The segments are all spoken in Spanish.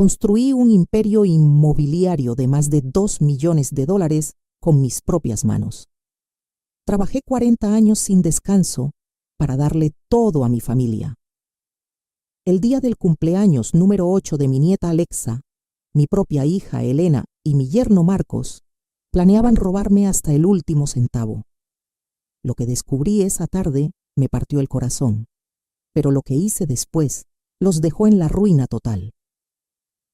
Construí un imperio inmobiliario de más de $2 millones con mis propias manos. Trabajé 40 años sin descanso para darle todo a mi familia. El día del cumpleaños número 8 de mi nieta Alexa, mi propia hija Elena y mi yerno Marcos planeaban robarme hasta el último centavo. Lo que descubrí esa tarde me partió el corazón, pero lo que hice después los dejó en la ruina total.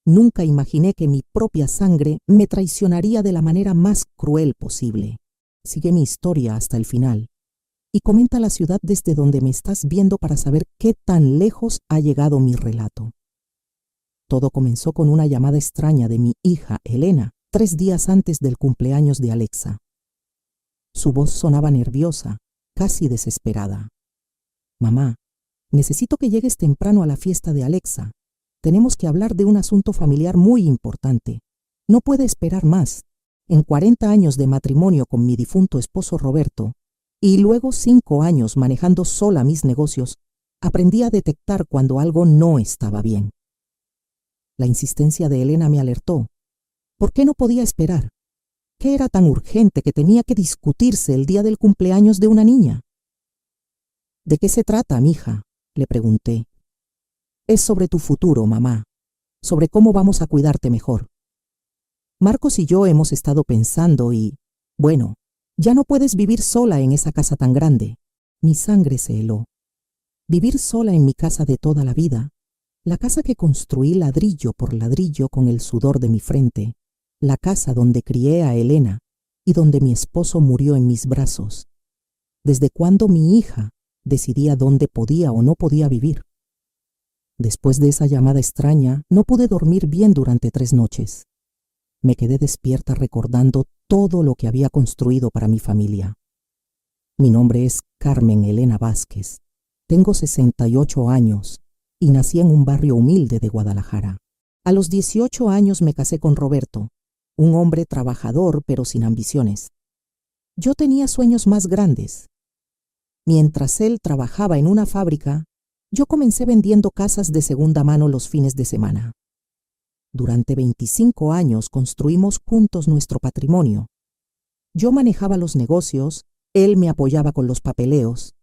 Nunca imaginé que mi propia sangre me traicionaría de la manera más cruel posible. Sigue mi historia hasta el final y comenta la ciudad desde donde me estás viendo para saber qué tan lejos ha llegado mi relato. Todo comenzó con una llamada extraña de mi hija Elena 3 días antes del cumpleaños de Alexa. Su voz sonaba nerviosa, casi desesperada. «Mamá, necesito que llegues temprano a la fiesta de Alexa. Tenemos que hablar de un asunto familiar muy importante. No puede esperar más. En 40 años de matrimonio con mi difunto esposo Roberto, y luego 5 años manejando sola mis negocios, aprendí a detectar cuando algo no estaba bien». La insistencia de Elena me alertó. ¿Por qué no podía esperar? ¿Qué era tan urgente que tenía que discutirse el día del cumpleaños de una niña? «¿De qué se trata, mija?», le pregunté. «Es sobre tu futuro, mamá, sobre cómo vamos a cuidarte mejor. Marcos y yo hemos estado pensando y, bueno, ya no puedes vivir sola en esa casa tan grande». Mi sangre se heló. Vivir sola en mi casa de toda la vida, la casa que construí ladrillo por ladrillo con el sudor de mi frente, la casa donde crié a Elena y donde mi esposo murió en mis brazos. ¿Desde cuándo mi hija decidía dónde podía o no podía vivir? Después de esa llamada extraña, no pude dormir bien durante 3 noches. Me quedé despierta recordando todo lo que había construido para mi familia. Mi nombre es Carmen Elena Vázquez. Tengo 68 años y nací en un barrio humilde de Guadalajara. A los 18 años me casé con Roberto, un hombre trabajador pero sin ambiciones. Yo tenía sueños más grandes. Mientras él trabajaba en una fábrica, yo comencé vendiendo casas de segunda mano los fines de semana. Durante 25 años construimos juntos nuestro patrimonio. Yo manejaba los negocios, él me apoyaba con los papeleos.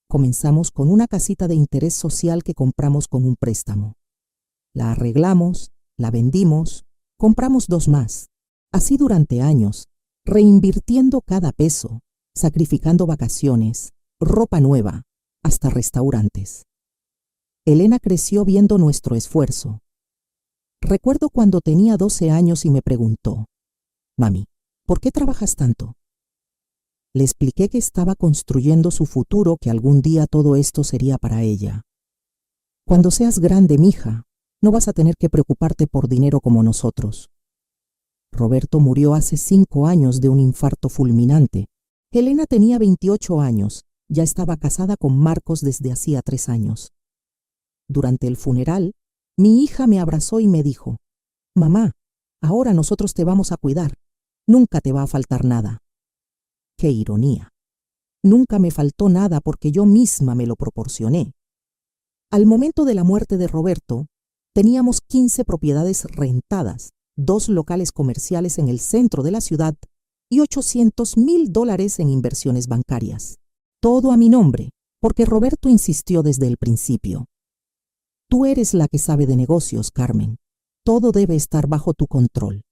Comenzamos con una casita de interés social que compramos con un préstamo. La arreglamos, la vendimos, compramos 2 más. Así durante años, reinvirtiendo cada peso, sacrificando vacaciones, ropa nueva, hasta restaurantes. Elena creció viendo nuestro esfuerzo. Recuerdo cuando tenía 12 años y me preguntó: «Mami, ¿por qué trabajas tanto?». Le expliqué que estaba construyendo su futuro, que algún día todo esto sería para ella. «Cuando seas grande, mija, no vas a tener que preocuparte por dinero como nosotros». Roberto murió hace 5 años de un infarto fulminante. Elena tenía 28 años, ya estaba casada con Marcos desde hacía 3 años. Durante el funeral, mi hija me abrazó y me dijo: «Mamá, ahora nosotros te vamos a cuidar. Nunca te va a faltar nada». ¡Qué ironía! Nunca me faltó nada porque yo misma me lo proporcioné. Al momento de la muerte de Roberto, teníamos 15 propiedades rentadas, 2 locales comerciales en el centro de la ciudad y $800,000 en inversiones bancarias. Todo a mi nombre, porque Roberto insistió desde el principio. «Tú eres la que sabe de negocios, Carmen. Todo debe estar bajo tu control».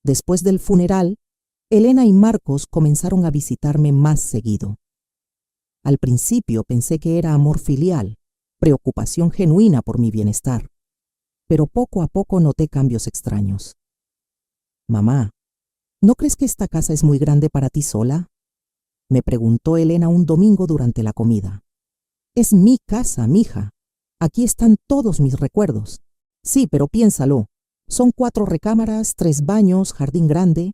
Después del funeral, Elena y Marcos comenzaron a visitarme más seguido. Al principio pensé que era amor filial, preocupación genuina por mi bienestar, pero poco a poco noté cambios extraños. «Mamá, ¿no crees que esta casa es muy grande para ti sola?», me preguntó Elena un domingo durante la comida. «Es mi casa, mija. Aquí están todos mis recuerdos». «Sí, pero piénsalo. Son 4 recámaras, 3 baños, jardín grande.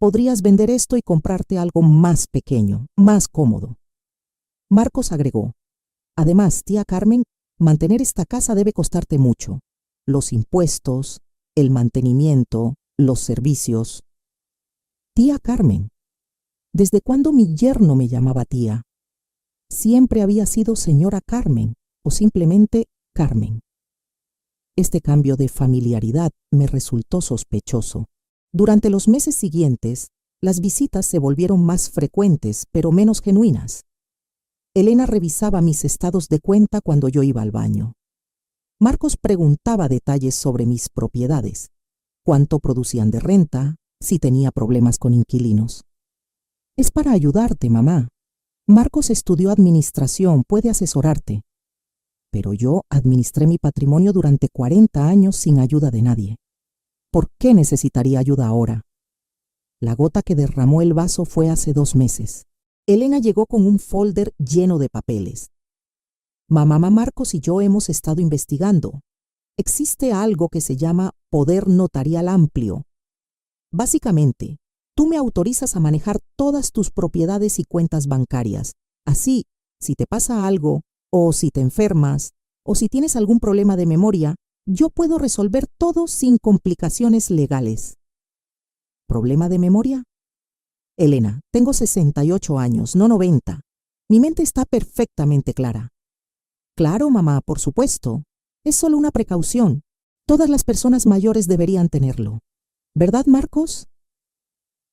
Podrías vender esto y comprarte algo más pequeño, más cómodo». Marcos agregó: «Además, tía Carmen, mantener esta casa debe costarte mucho. Los impuestos, el mantenimiento, los servicios». «Tía Carmen, ¿desde cuándo mi yerno me llamaba tía? Siempre había sido señora Carmen o simplemente Carmen». Este cambio de familiaridad me resultó sospechoso. Durante los meses siguientes, las visitas se volvieron más frecuentes, pero menos genuinas. Elena revisaba mis estados de cuenta cuando yo iba al baño. Marcos preguntaba detalles sobre mis propiedades, cuánto producían de renta, si tenía problemas con inquilinos. Es para ayudarte, mamá. Marcos estudió administración, puede asesorarte. Pero yo administré mi patrimonio durante 40 años sin ayuda de nadie. ¿Por qué necesitaría ayuda ahora? La gota que derramó el vaso fue hace 2 meses. Elena llegó con un folder lleno de papeles. Mamá Marcos y yo hemos estado investigando. Existe algo que se llama poder notarial amplio. Básicamente, tú me autorizas a manejar todas tus propiedades y cuentas bancarias. Así, si te pasa algo, o si te enfermas, o si tienes algún problema de memoria, yo puedo resolver todo sin complicaciones legales. ¿Problema de memoria? Elena, tengo 68 años, no 90. Mi mente está perfectamente clara. Claro, mamá, por supuesto. Es solo una precaución. Todas las personas mayores deberían tenerlo. ¿Verdad, Marcos?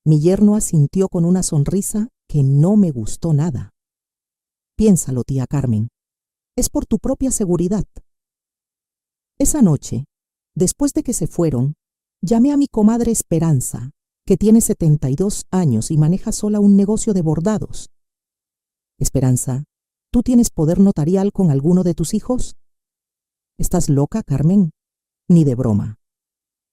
Mi yerno asintió con una sonrisa que no me gustó nada. Piénsalo, tía Carmen. Es por tu propia seguridad. Esa noche, después de que se fueron, llamé a mi comadre Esperanza, que tiene 72 años y maneja sola un negocio de bordados. Esperanza, ¿tú tienes poder notarial con alguno de tus hijos? ¿Estás loca, Carmen? Ni de broma.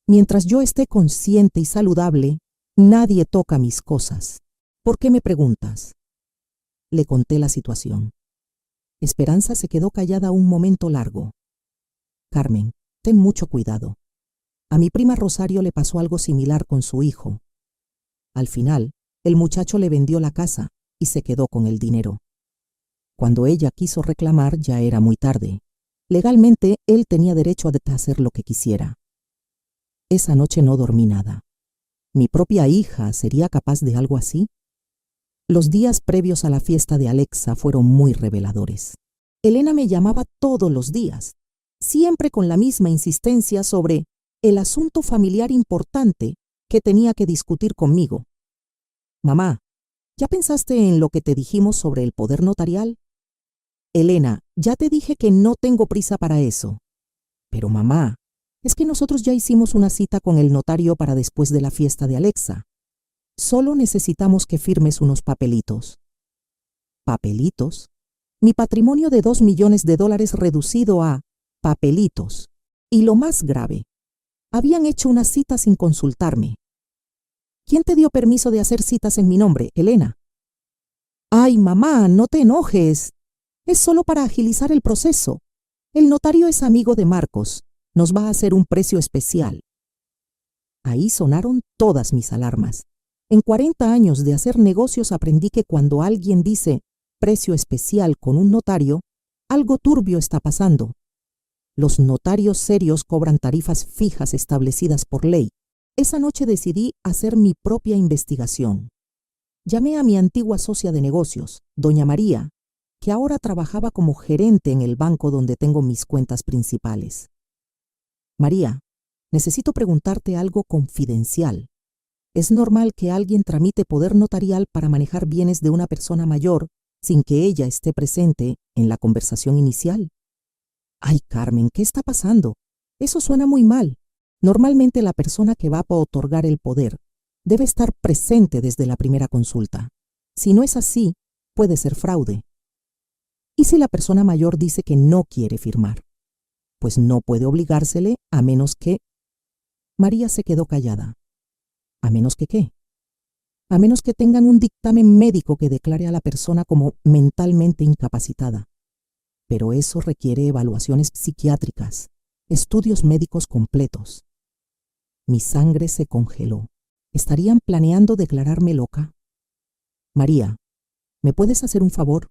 Mientras yo esté consciente y saludable, nadie toca mis cosas. ¿Por qué me preguntas? Le conté la situación. Esperanza se quedó callada un momento largo. Carmen, ten mucho cuidado. A mi prima Rosario le pasó algo similar con su hijo. Al final, el muchacho le vendió la casa y se quedó con el dinero. Cuando ella quiso reclamar, ya era muy tarde. Legalmente, él tenía derecho a hacer lo que quisiera. Esa noche no dormí nada. ¿Mi propia hija sería capaz de algo así? Los días previos a la fiesta de Alexa fueron muy reveladores. Elena me llamaba todos los días, siempre con la misma insistencia sobre el asunto familiar importante que tenía que discutir conmigo. Mamá, ¿ya pensaste en lo que te dijimos sobre el poder notarial? Elena, ya te dije que no tengo prisa para eso. Pero mamá, es que nosotros ya hicimos una cita con el notario para después de la fiesta de Alexa. Solo necesitamos que firmes unos papelitos. ¿Papelitos? Mi patrimonio de $2 millones reducido a papelitos. Y lo más grave, habían hecho una cita sin consultarme. ¿Quién te dio permiso de hacer citas en mi nombre, Elena? Ay, mamá, no te enojes. Es solo para agilizar el proceso. El notario es amigo de Marcos. Nos va a hacer un precio especial. Ahí sonaron todas mis alarmas. En 40 años de hacer negocios aprendí que cuando alguien dice precio especial con un notario, algo turbio está pasando. Los notarios serios cobran tarifas fijas establecidas por ley. Esa noche decidí hacer mi propia investigación. Llamé a mi antigua socia de negocios, doña María, que ahora trabajaba como gerente en el banco donde tengo mis cuentas principales. María, necesito preguntarte algo confidencial. ¿Es normal que alguien tramite poder notarial para manejar bienes de una persona mayor sin que ella esté presente en la conversación inicial? Ay, Carmen, ¿qué está pasando? Eso suena muy mal. Normalmente la persona que va a otorgar el poder debe estar presente desde la primera consulta. Si no es así, puede ser fraude. ¿Y si la persona mayor dice que no quiere firmar? Pues no puede obligársele a menos que... María se quedó callada. ¿A menos que qué? A menos que tengan un dictamen médico que declare a la persona como mentalmente incapacitada. Pero eso requiere evaluaciones psiquiátricas, estudios médicos completos. Mi sangre se congeló. ¿Estarían planeando declararme loca? María, ¿me puedes hacer un favor?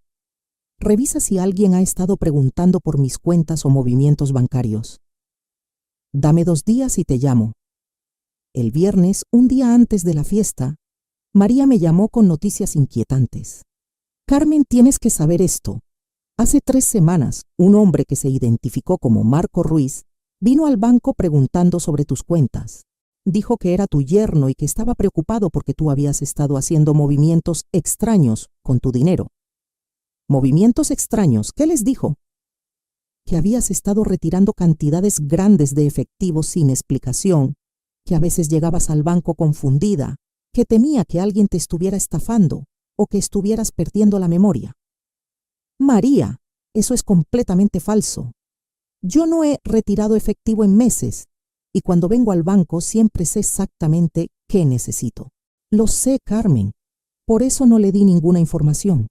Revisa si alguien ha estado preguntando por mis cuentas o movimientos bancarios. Dame 2 días y te llamo. El viernes, un día antes de la fiesta, María me llamó con noticias inquietantes. Carmen, tienes que saber esto. Hace 3 semanas, un hombre que se identificó como Marco Ruiz Vino al banco preguntando sobre tus cuentas. Dijo que era tu yerno y que estaba preocupado porque tú habías estado haciendo movimientos extraños con tu dinero. ¿Movimientos extraños? ¿Qué les dijo? Que habías estado retirando cantidades grandes de efectivo sin explicación, que a veces llegabas al banco confundida, que temía que alguien te estuviera estafando o que estuvieras perdiendo la memoria. María, eso es completamente falso. Yo no he retirado efectivo en meses y cuando vengo al banco siempre sé exactamente qué necesito. Lo sé, Carmen. Por eso no le di ninguna información.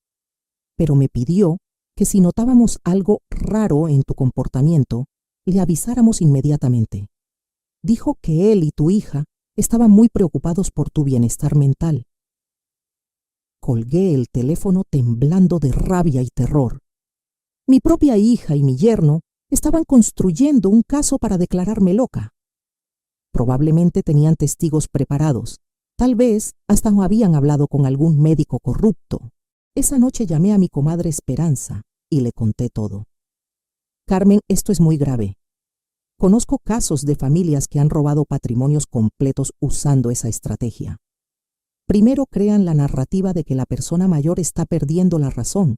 Pero me pidió que si notábamos algo raro en tu comportamiento, le avisáramos inmediatamente. Dijo que él y tu hija estaban muy preocupados por tu bienestar mental. Colgué el teléfono temblando de rabia y terror. Mi propia hija y mi yerno estaban construyendo un caso para declararme loca. Probablemente tenían testigos preparados. Tal vez hasta habían hablado con algún médico corrupto. Esa noche llamé a mi comadre Esperanza y le conté todo. Carmen, esto es muy grave. Conozco casos de familias que han robado patrimonios completos usando esa estrategia. Primero crean la narrativa de que la persona mayor está perdiendo la razón.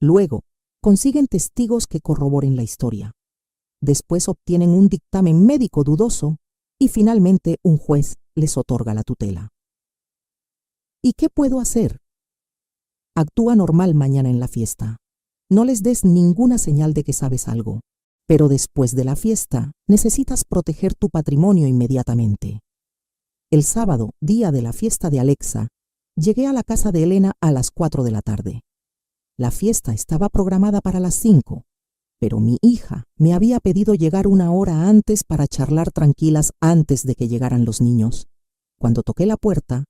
Luego, consiguen testigos que corroboren la historia. Después obtienen un dictamen médico dudoso y finalmente un juez les otorga la tutela. ¿Y qué puedo hacer? Actúa normal mañana en la fiesta. No les des ninguna señal de que sabes algo. Pero después de la fiesta, necesitas proteger tu patrimonio inmediatamente. El sábado, día de la fiesta de Alexa, llegué a la casa de Elena a las 4 de la tarde. La fiesta estaba programada para las 5, pero mi hija me había pedido llegar una hora antes para charlar tranquilas antes de que llegaran los niños. Cuando toqué la puerta,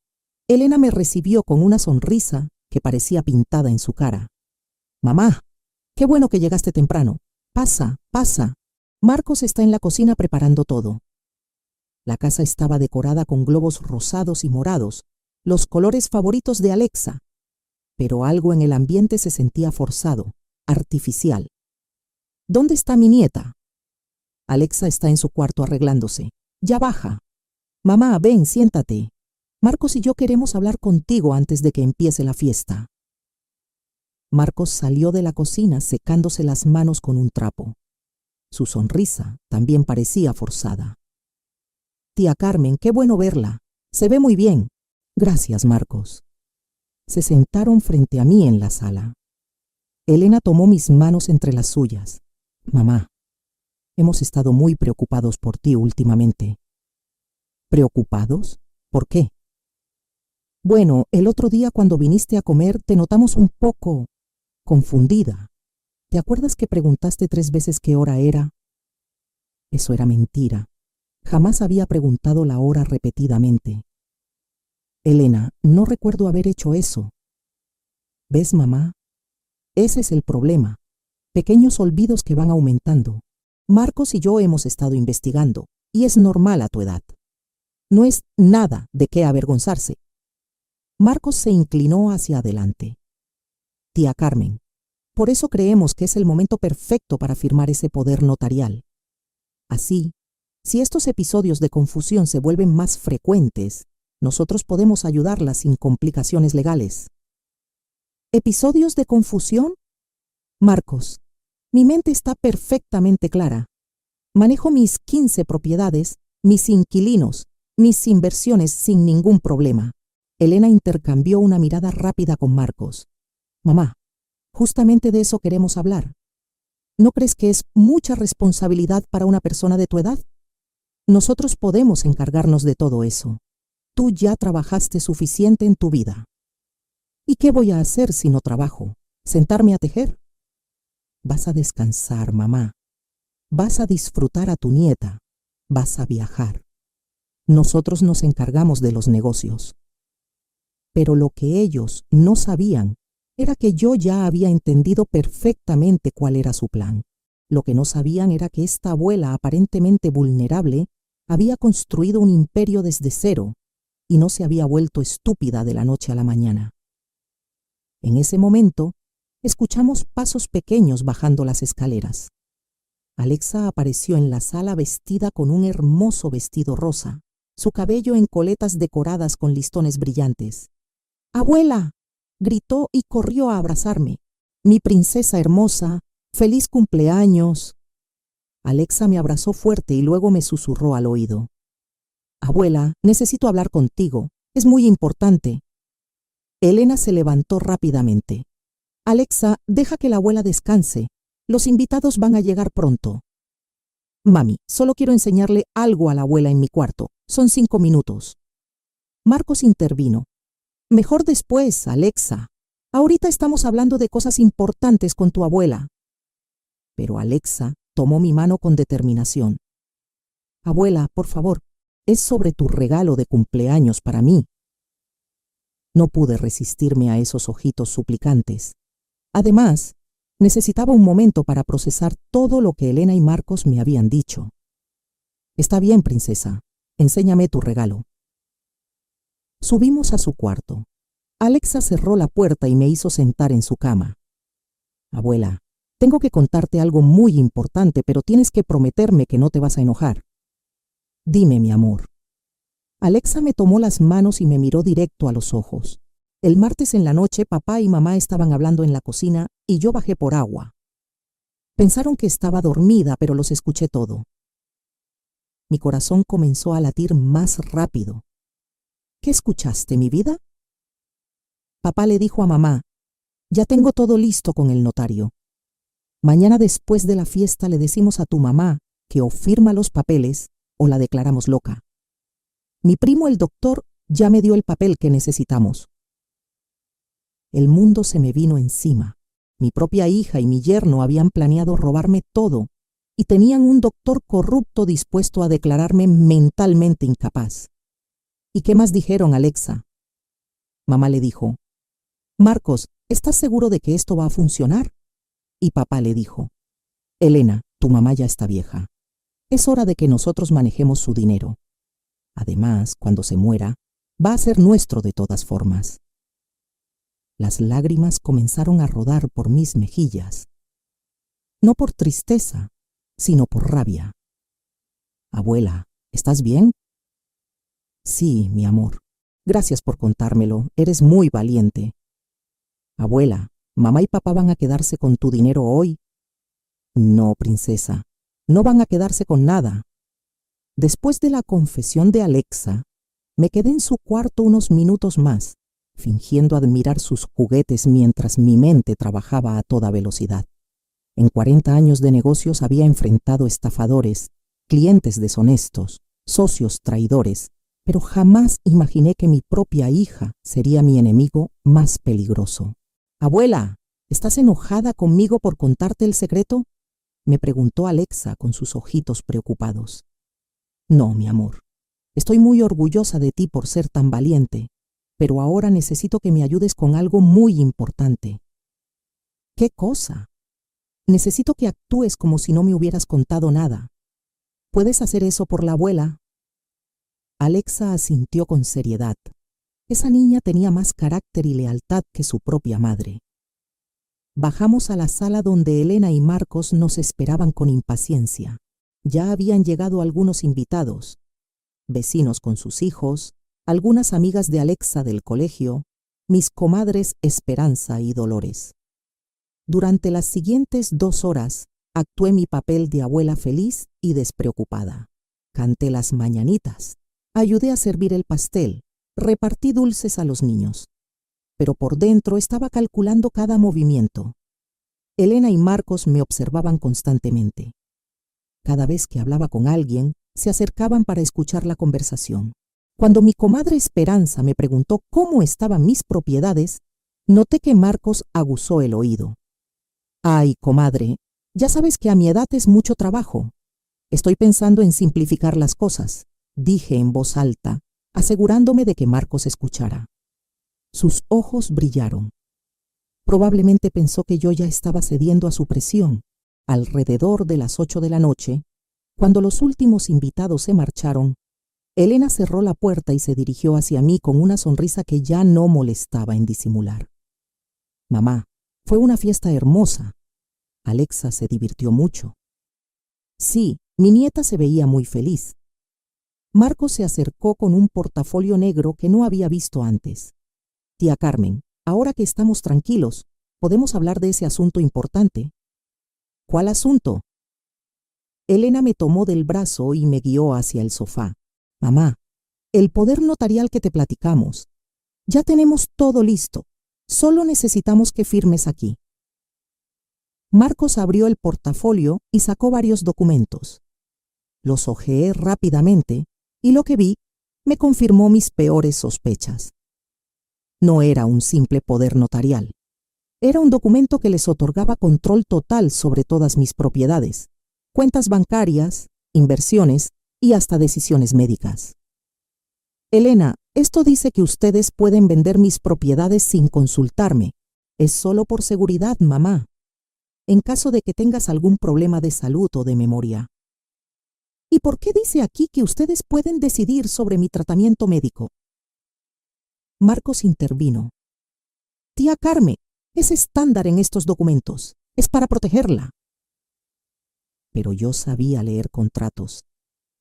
Elena me recibió con una sonrisa que parecía pintada en su cara. «Mamá, qué bueno que llegaste temprano. Pasa, pasa. Marcos está en la cocina preparando todo». La casa estaba decorada con globos rosados y morados, los colores favoritos de Alexa, pero algo en el ambiente se sentía forzado, artificial. «¿Dónde está mi nieta?» «Alexa está en su cuarto arreglándose. Ya baja». «Mamá, ven, siéntate. Marcos y yo queremos hablar contigo antes de que empiece la fiesta». Marcos salió de la cocina secándose las manos con un trapo. Su sonrisa también parecía forzada. «Tía Carmen, qué bueno verla. Se ve muy bien». «Gracias, Marcos». Se sentaron frente a mí en la sala. Elena tomó mis manos entre las suyas. «Mamá, hemos estado muy preocupados por ti últimamente». «¿Preocupados? ¿Por qué?» «Bueno, el otro día cuando viniste a comer te notamos un poco confundida. ¿Te acuerdas que preguntaste 3 veces qué hora era?» Eso era mentira. Jamás había preguntado la hora repetidamente. «Elena, no recuerdo haber hecho eso». «¿Ves, mamá? Ese es el problema. Pequeños olvidos que van aumentando. Marcos y yo hemos estado investigando, y es normal a tu edad. No es nada de qué avergonzarse». Marcos se inclinó hacia adelante. «Tía Carmen, por eso creemos que es el momento perfecto para firmar ese poder notarial. Así, si estos episodios de confusión se vuelven más frecuentes, nosotros podemos ayudarla sin complicaciones legales». ¿Episodios de confusión? Marcos, mi mente está perfectamente clara. Manejo mis 15 propiedades, mis inquilinos, mis inversiones sin ningún problema. Elena intercambió una mirada rápida con Marcos. «Mamá, justamente de eso queremos hablar. ¿No crees que es mucha responsabilidad para una persona de tu edad? Nosotros podemos encargarnos de todo eso. Tú ya trabajaste suficiente en tu vida». «¿Y qué voy a hacer si no trabajo? ¿Sentarme a tejer?» «Vas a descansar, mamá. Vas a disfrutar a tu nieta. Vas a viajar. Nosotros nos encargamos de los negocios». Pero lo que ellos no sabían era que yo ya había entendido perfectamente cuál era su plan. Lo que no sabían era que esta abuela aparentemente vulnerable había construido un imperio desde cero y no se había vuelto estúpida de la noche a la mañana. En ese momento, escuchamos pasos pequeños bajando las escaleras. Alexa apareció en la sala vestida con un hermoso vestido rosa, su cabello en coletas decoradas con listones brillantes. ¡Abuela!, gritó y corrió a abrazarme. Mi princesa hermosa, feliz cumpleaños. Alexa me abrazó fuerte y luego me susurró al oído. Abuela, necesito hablar contigo. Es muy importante. Elena se levantó rápidamente. Alexa, deja que la abuela descanse. Los invitados van a llegar pronto. Mami, solo quiero enseñarle algo a la abuela en mi cuarto. Son 5 minutos. Marcos intervino. Mejor después, Alexa. Ahorita estamos hablando de cosas importantes con tu abuela. Pero Alexa tomó mi mano con determinación. Abuela, por favor, es sobre tu regalo de cumpleaños para mí. No pude resistirme a esos ojitos suplicantes. Además, necesitaba un momento para procesar todo lo que Elena y Marcos me habían dicho. Está bien, princesa. Enséñame tu regalo. Subimos a su cuarto. Alexa cerró la puerta y me hizo sentar en su cama. Abuela, tengo que contarte algo muy importante, pero tienes que prometerme que no te vas a enojar. Dime, mi amor. Alexa me tomó las manos y me miró directo a los ojos. El martes en la noche, papá y mamá estaban hablando en la cocina y yo bajé por agua. Pensaron que estaba dormida, pero los escuché todo. Mi corazón comenzó a latir más rápido. ¿Qué escuchaste, mi vida? Papá le dijo a mamá, ya tengo todo listo con el notario. Mañana después de la fiesta le decimos a tu mamá que o firma los papeles o la declaramos loca. Mi primo el doctor ya me dio el papel que necesitamos. El mundo se me vino encima. Mi propia hija y mi yerno habían planeado robarme todo y tenían un doctor corrupto dispuesto a declararme mentalmente incapaz. ¿Y qué más dijeron, Alexa? Mamá le dijo, Marcos, ¿estás seguro de que esto va a funcionar? Y papá le dijo, Elena, tu mamá ya está vieja. Es hora de que nosotros manejemos su dinero. Además, cuando se muera, va a ser nuestro de todas formas. Las lágrimas comenzaron a rodar por mis mejillas. No por tristeza, sino por rabia. Abuela, ¿estás bien? Sí, mi amor. Gracias por contármelo. Eres muy valiente. Abuela, ¿mamá y papá van a quedarse con tu dinero hoy? No, princesa. No van a quedarse con nada. Después de la confesión de Alexa, me quedé en su cuarto unos minutos más, fingiendo admirar sus juguetes mientras mi mente trabajaba a toda velocidad. En 40 años de negocios había enfrentado estafadores, clientes deshonestos, socios traidores, pero jamás imaginé que mi propia hija sería mi enemigo más peligroso. Abuela, ¿estás enojada conmigo por contarte el secreto? Me preguntó Alexa con sus ojitos preocupados. No, mi amor. Estoy muy orgullosa de ti por ser tan valiente, pero ahora necesito que me ayudes con algo muy importante. ¿Qué cosa? Necesito que actúes como si no me hubieras contado nada. ¿Puedes hacer eso por la abuela? Alexa asintió con seriedad. Esa niña tenía más carácter y lealtad que su propia madre. Bajamos a la sala donde Elena y Marcos nos esperaban con impaciencia. Ya habían llegado algunos invitados, vecinos con sus hijos, algunas amigas de Alexa del colegio, mis comadres Esperanza y Dolores. Durante las siguientes 2 horas, actué mi papel de abuela feliz y despreocupada. Canté las mañanitas, ayudé a servir el pastel, repartí dulces a los niños. Pero por dentro estaba calculando cada movimiento. Elena y Marcos me observaban constantemente. Cada vez que hablaba con alguien, se acercaban para escuchar la conversación. Cuando mi comadre Esperanza me preguntó cómo estaban mis propiedades, noté que Marcos aguzó el oído. Ay, comadre, ya sabes que a mi edad es mucho trabajo. Estoy pensando en simplificar las cosas, dije en voz alta, asegurándome de que Marcos escuchara. Sus ojos brillaron. Probablemente pensó que yo ya estaba cediendo a su presión. Alrededor de las 8 de la noche, cuando los últimos invitados se marcharon, Elena cerró la puerta y se dirigió hacia mí con una sonrisa que ya no molestaba en disimular. Mamá, fue una fiesta hermosa. Alexa se divirtió mucho. Sí, mi nieta se veía muy feliz. Marcos se acercó con un portafolio negro que no había visto antes. Tía Carmen, ahora que estamos tranquilos, ¿podemos hablar de ese asunto importante? ¿Cuál asunto? Elena me tomó del brazo y me guió hacia el sofá. Mamá, el poder notarial que te platicamos. Ya tenemos todo listo. Solo necesitamos que firmes aquí. Marcos abrió el portafolio y sacó varios documentos. Los hojeé rápidamente y lo que vi me confirmó mis peores sospechas. No era un simple poder notarial. Era un documento que les otorgaba control total sobre todas mis propiedades, cuentas bancarias, inversiones y hasta decisiones médicas. Elena, esto dice que ustedes pueden vender mis propiedades sin consultarme. Es solo por seguridad, mamá. En caso de que tengas algún problema de salud o de memoria. ¿Y por qué dice aquí que ustedes pueden decidir sobre mi tratamiento médico? Marcos intervino. Tía Carmen, es estándar en estos documentos. Es para protegerla. Pero yo sabía leer contratos.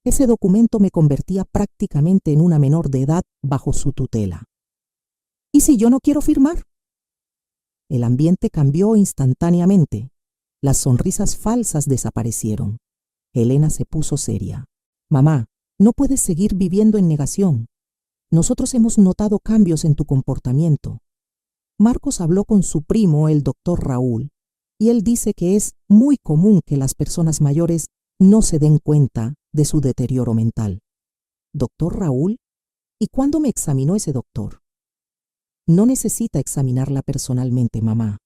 Ese documento me convertía prácticamente en una menor de edad bajo su tutela. ¿Y si yo no quiero firmar? El ambiente cambió instantáneamente. Las sonrisas falsas desaparecieron. Elena se puso seria. Mamá, no puedes seguir viviendo en negación. Nosotros hemos notado cambios en tu comportamiento. Marcos habló con su primo, el doctor Raúl, y él dice que es muy común que las personas mayores no se den cuenta de su deterioro mental. ¿Doctor Raúl? ¿Y cuándo me examinó ese doctor? No necesita examinarla personalmente, mamá.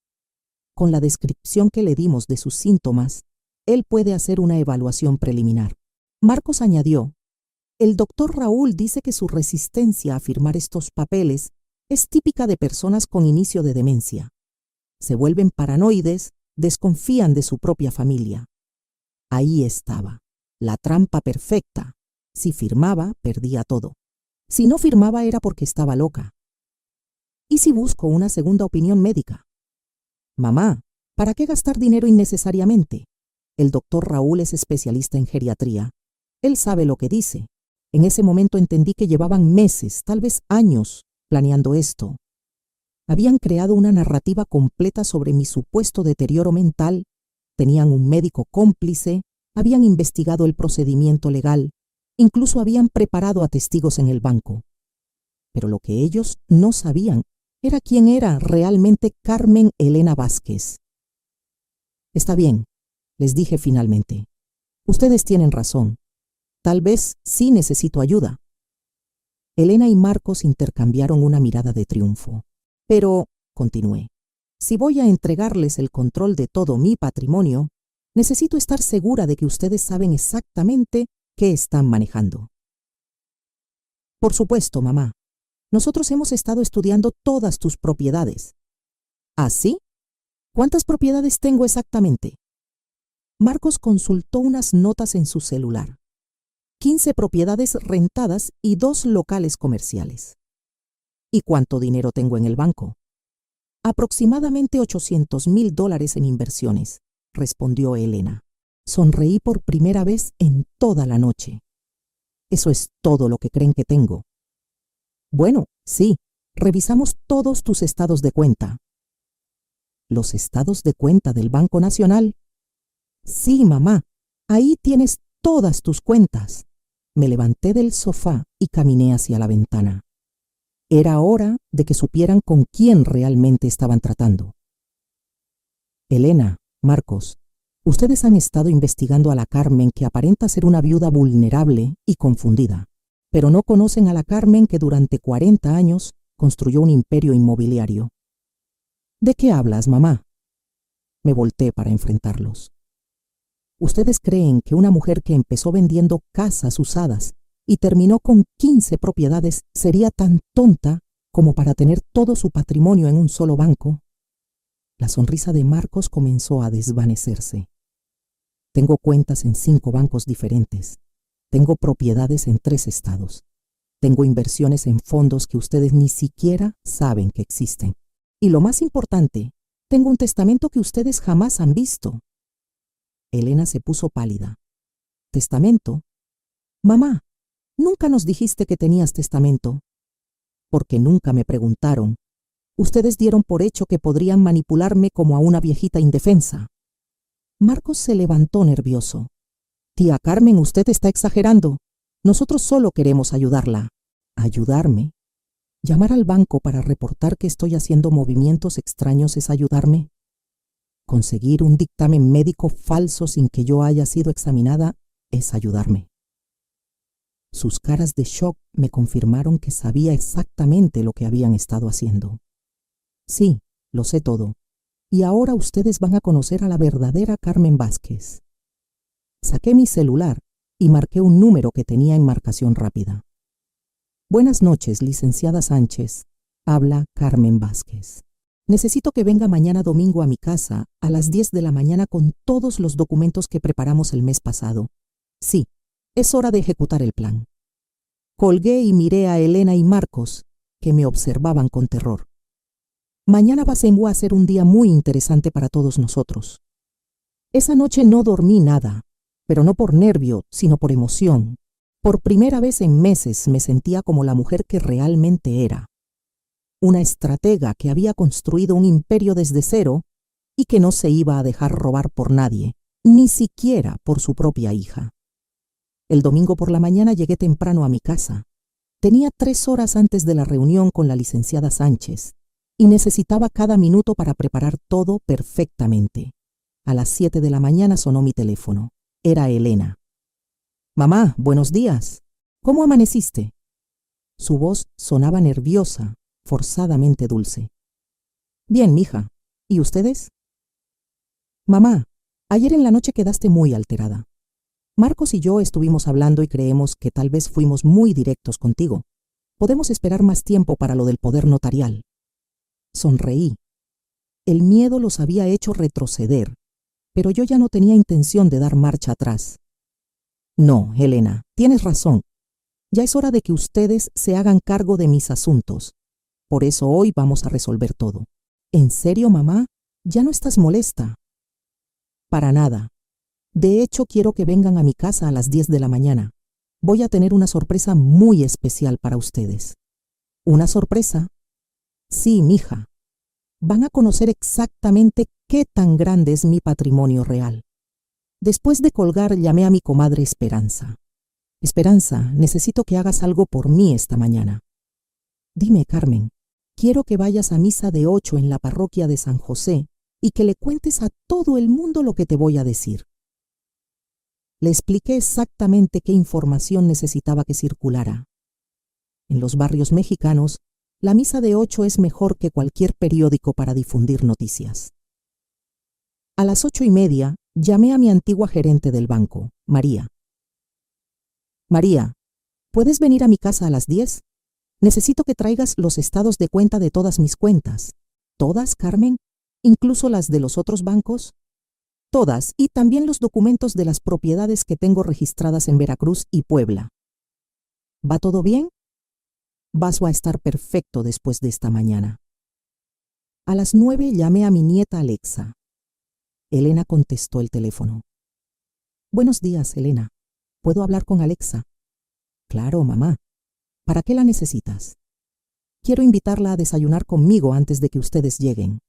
Con la descripción que le dimos de sus síntomas, él puede hacer una evaluación preliminar. Marcos añadió, el doctor Raúl dice que su resistencia a firmar estos papeles es típica de personas con inicio de demencia. Se vuelven paranoides, desconfían de su propia familia. Ahí estaba, la trampa perfecta. Si firmaba, perdía todo. Si no firmaba era porque estaba loca. ¿Y si busco una segunda opinión médica? Mamá, ¿para qué gastar dinero innecesariamente? El doctor Raúl es especialista en geriatría. Él sabe lo que dice. En ese momento entendí que llevaban meses, tal vez años, planeando esto. Habían creado una narrativa completa sobre mi supuesto deterioro mental, tenían un médico cómplice, habían investigado el procedimiento legal, incluso habían preparado a testigos en el banco. Pero lo que ellos no sabían era quién era realmente Carmen Elena Vázquez. Está bien, les dije finalmente. Ustedes tienen razón. Tal vez sí necesito ayuda. Elena y Marcos intercambiaron una mirada de triunfo. Pero, continué, si voy a entregarles el control de todo mi patrimonio, necesito estar segura de que ustedes saben exactamente qué están manejando. Por supuesto, mamá. Nosotros hemos estado estudiando todas tus propiedades. ¿Ah, sí? ¿Cuántas propiedades tengo exactamente? Marcos consultó unas notas en su celular. 15 propiedades rentadas y 2 locales comerciales. ¿Y cuánto dinero tengo en el banco? Aproximadamente $800,000 en inversiones, respondió Elena. Sonreí por primera vez en toda la noche. ¿Eso es todo lo que creen que tengo? Bueno, sí, revisamos todos tus estados de cuenta. ¿Los estados de cuenta del Banco Nacional? Sí, mamá, ahí tienes todas tus cuentas. Me levanté del sofá y caminé hacia la ventana. Era hora de que supieran con quién realmente estaban tratando. Elena, Marcos, ustedes han estado investigando a la Carmen que aparenta ser una viuda vulnerable y confundida, pero no conocen a la Carmen que durante 40 años construyó un imperio inmobiliario. ¿De qué hablas, mamá? Me volteé para enfrentarlos. ¿Ustedes creen que una mujer que empezó vendiendo casas usadas y terminó con 15 propiedades sería tan tonta como para tener todo su patrimonio en un solo banco? La sonrisa de Marcos comenzó a desvanecerse. Tengo cuentas en 5 bancos diferentes. Tengo propiedades en 3 estados. Tengo inversiones en fondos que ustedes ni siquiera saben que existen. Y lo más importante, tengo un testamento que ustedes jamás han visto. Elena se puso pálida. ¿Testamento? Mamá, nunca nos dijiste que tenías testamento. Porque nunca me preguntaron. Ustedes dieron por hecho que podrían manipularme como a una viejita indefensa. Marcos se levantó nervioso. Tía Carmen, usted está exagerando. Nosotros solo queremos ayudarla. ¿Ayudarme? ¿Llamar al banco para reportar que estoy haciendo movimientos extraños es ayudarme? ¿Conseguir un dictamen médico falso sin que yo haya sido examinada es ayudarme? Sus caras de shock me confirmaron que sabía exactamente lo que habían estado haciendo. Sí, lo sé todo. Y ahora ustedes van a conocer a la verdadera Carmen Vázquez. Saqué mi celular y marqué un número que tenía en marcación rápida. Buenas noches, licenciada Sánchez. Habla Carmen Vázquez. Necesito que venga mañana domingo a mi casa a las 10 de la mañana con todos los documentos que preparamos el mes pasado. Sí, es hora de ejecutar el plan. Colgué y miré a Elena y Marcos, que me observaban con terror. Mañana va a ser un día muy interesante para todos nosotros. Esa noche no dormí nada, pero no por nervio, sino por emoción. Por primera vez en meses me sentía como la mujer que realmente era. Una estratega que había construido un imperio desde cero y que no se iba a dejar robar por nadie, ni siquiera por su propia hija. El domingo por la mañana llegué temprano a mi casa. Tenía 3 horas antes de la reunión con la licenciada Sánchez y necesitaba cada minuto para preparar todo perfectamente. A las 7 de la mañana sonó mi teléfono. Era Elena. Mamá, buenos días. ¿Cómo amaneciste? Su voz sonaba nerviosa, forzadamente dulce. Bien, mija. ¿Y ustedes? Mamá, ayer en la noche quedaste muy alterada. Marcos y yo estuvimos hablando y creemos que tal vez fuimos muy directos contigo. Podemos esperar más tiempo para lo del poder notarial. Sonreí. El miedo los había hecho retroceder, pero yo ya no tenía intención de dar marcha atrás. No, Elena, tienes razón. Ya es hora de que ustedes se hagan cargo de mis asuntos. Por eso hoy vamos a resolver todo. ¿En serio, mamá? ¿Ya no estás molesta? Para nada. De hecho, quiero que vengan a mi casa a las 10 de la mañana. Voy a tener una sorpresa muy especial para ustedes. ¿Una sorpresa? Sí, mija. Van a conocer exactamente qué tan grande es mi patrimonio real. Después de colgar, llamé a mi comadre Esperanza. Esperanza, necesito que hagas algo por mí esta mañana. Dime, Carmen, quiero que vayas a misa de 8 en la parroquia de San José y que le cuentes a todo el mundo lo que te voy a decir. Le expliqué exactamente qué información necesitaba que circulara. En los barrios mexicanos, la misa de 8 es mejor que cualquier periódico para difundir noticias. A las 8:30 llamé a mi antigua gerente del banco, María. María, ¿puedes venir a mi casa a las 10? Necesito que traigas los estados de cuenta de todas mis cuentas. ¿Todas, Carmen? ¿Incluso las de los otros bancos? Todas, y también los documentos de las propiedades que tengo registradas en Veracruz y Puebla. ¿Va todo bien? Vas a estar perfecto después de esta mañana. A las 9 llamé a mi nieta Alexa. Elena contestó el teléfono. Buenos días, Elena. ¿Puedo hablar con Alexa? Claro, mamá. ¿Para qué la necesitas? Quiero invitarla a desayunar conmigo antes de que ustedes lleguen.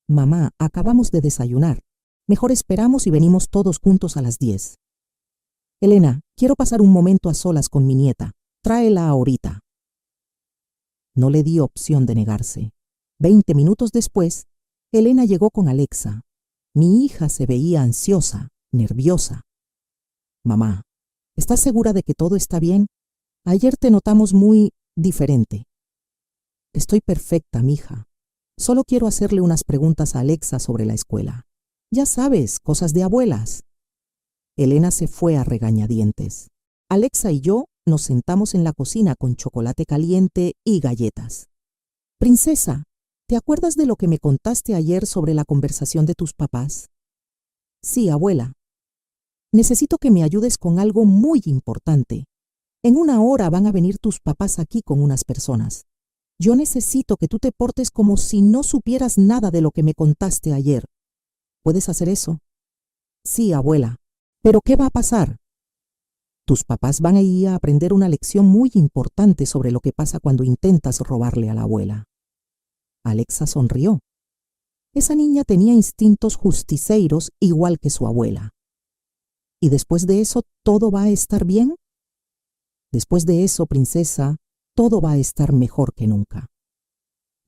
Mamá, acabamos de desayunar. Mejor esperamos y venimos todos juntos a las 10. Elena, quiero pasar un momento a solas con mi nieta. Tráela ahorita. No le di opción de negarse. 20 minutos después, Elena llegó con Alexa. Mi hija se veía ansiosa, nerviosa. Mamá, ¿estás segura de que todo está bien? Ayer te notamos muy diferente. Estoy perfecta, mija. Solo quiero hacerle unas preguntas a Alexa sobre la escuela. Ya sabes, cosas de abuelas. Elena se fue a regañadientes. Alexa y yo nos sentamos en la cocina con chocolate caliente y galletas. Princesa, ¿te acuerdas de lo que me contaste ayer sobre la conversación de tus papás? Sí, abuela. Necesito que me ayudes con algo muy importante. En 1 hora van a venir tus papás aquí con unas personas. Yo necesito que tú te portes como si no supieras nada de lo que me contaste ayer. ¿Puedes hacer eso? Sí, abuela. ¿Pero qué va a pasar? Tus papás van a ir a aprender una lección muy importante sobre lo que pasa cuando intentas robarle a la abuela. Alexa sonrió. Esa niña tenía instintos justicieros igual que su abuela. ¿Y después de eso todo va a estar bien? Después de eso, princesa, todo va a estar mejor que nunca.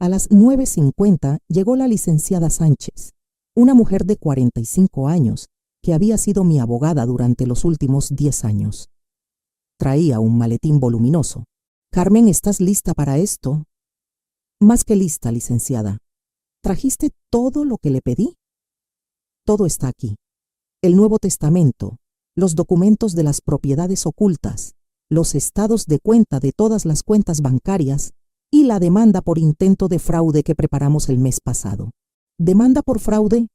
A las 9:50 llegó la licenciada Sánchez, una mujer de 45 años, que había sido mi abogada durante los últimos 10 años. Traía un maletín voluminoso. Carmen, ¿estás lista para esto? Más que lista, licenciada. ¿Trajiste todo lo que le pedí? Todo está aquí. El Nuevo Testamento, los documentos de las propiedades ocultas, los estados de cuenta de todas las cuentas bancarias y la demanda por intento de fraude que preparamos el mes pasado. ¿Demanda por fraude?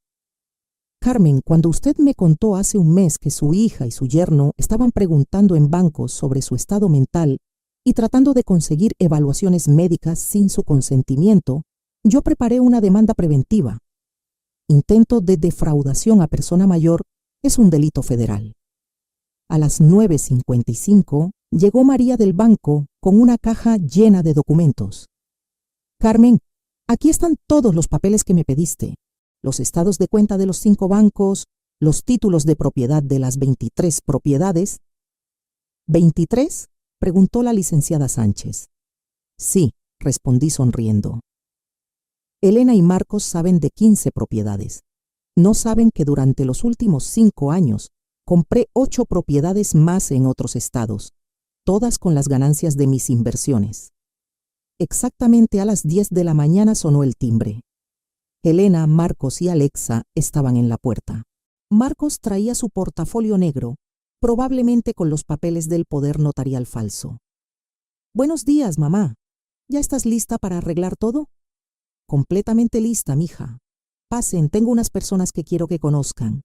Carmen, cuando usted me contó hace un mes que su hija y su yerno estaban preguntando en bancos sobre su estado mental y tratando de conseguir evaluaciones médicas sin su consentimiento, yo preparé una demanda preventiva. Intento de defraudación a persona mayor es un delito federal. A las 9:55 llegó María del banco con una caja llena de documentos. Carmen, aquí están todos los papeles que me pediste. Los estados de cuenta de los 5 bancos, los títulos de propiedad de las 23 propiedades. ¿23? Preguntó la licenciada Sánchez. Sí, respondí sonriendo. Elena y Marcos saben de 15 propiedades. No saben que durante los últimos 5 años compré 8 propiedades más en otros estados, todas con las ganancias de mis inversiones. Exactamente a las 10 de la mañana sonó el timbre. Elena, Marcos y Alexa estaban en la puerta. Marcos traía su portafolio negro, probablemente con los papeles del poder notarial falso. Buenos días, mamá. ¿Ya estás lista para arreglar todo? Completamente lista, mija. Pasen, tengo unas personas que quiero que conozcan.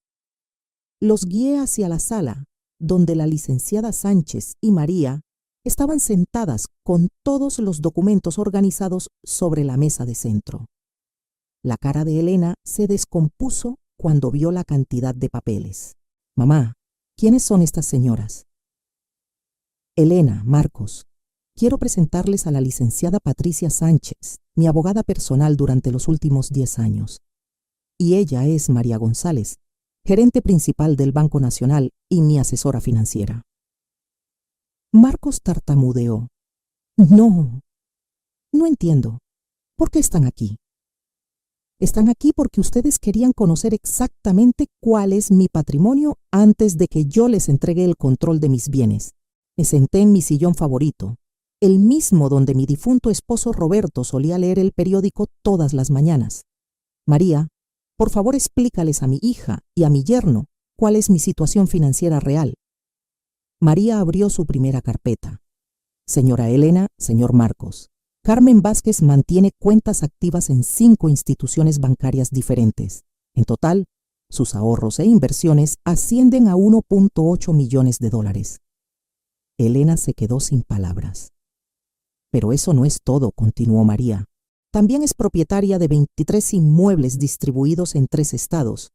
Los guié hacia la sala, donde la licenciada Sánchez y María estaban sentadas con todos los documentos organizados sobre la mesa de centro. La cara de Elena se descompuso cuando vio la cantidad de papeles. Mamá, ¿quiénes son estas señoras? Elena, Marcos, quiero presentarles a la licenciada Patricia Sánchez, mi abogada personal durante los últimos 10 años. Y ella es María González, gerente principal del Banco Nacional y mi asesora financiera. Marcos tartamudeó. No entiendo. ¿Por qué están aquí? Están aquí porque ustedes querían conocer exactamente cuál es mi patrimonio antes de que yo les entregue el control de mis bienes. Me senté en mi sillón favorito, el mismo donde mi difunto esposo Roberto solía leer el periódico todas las mañanas. María, por favor explícales a mi hija y a mi yerno cuál es mi situación financiera real. María abrió su primera carpeta. Señora Elena, señor Marcos, Carmen Vázquez mantiene cuentas activas en 5 instituciones bancarias diferentes. En total, sus ahorros e inversiones ascienden a $1.8 millones. Elena se quedó sin palabras. Pero eso no es todo, continuó María. También es propietaria de 23 inmuebles distribuidos en 3 estados.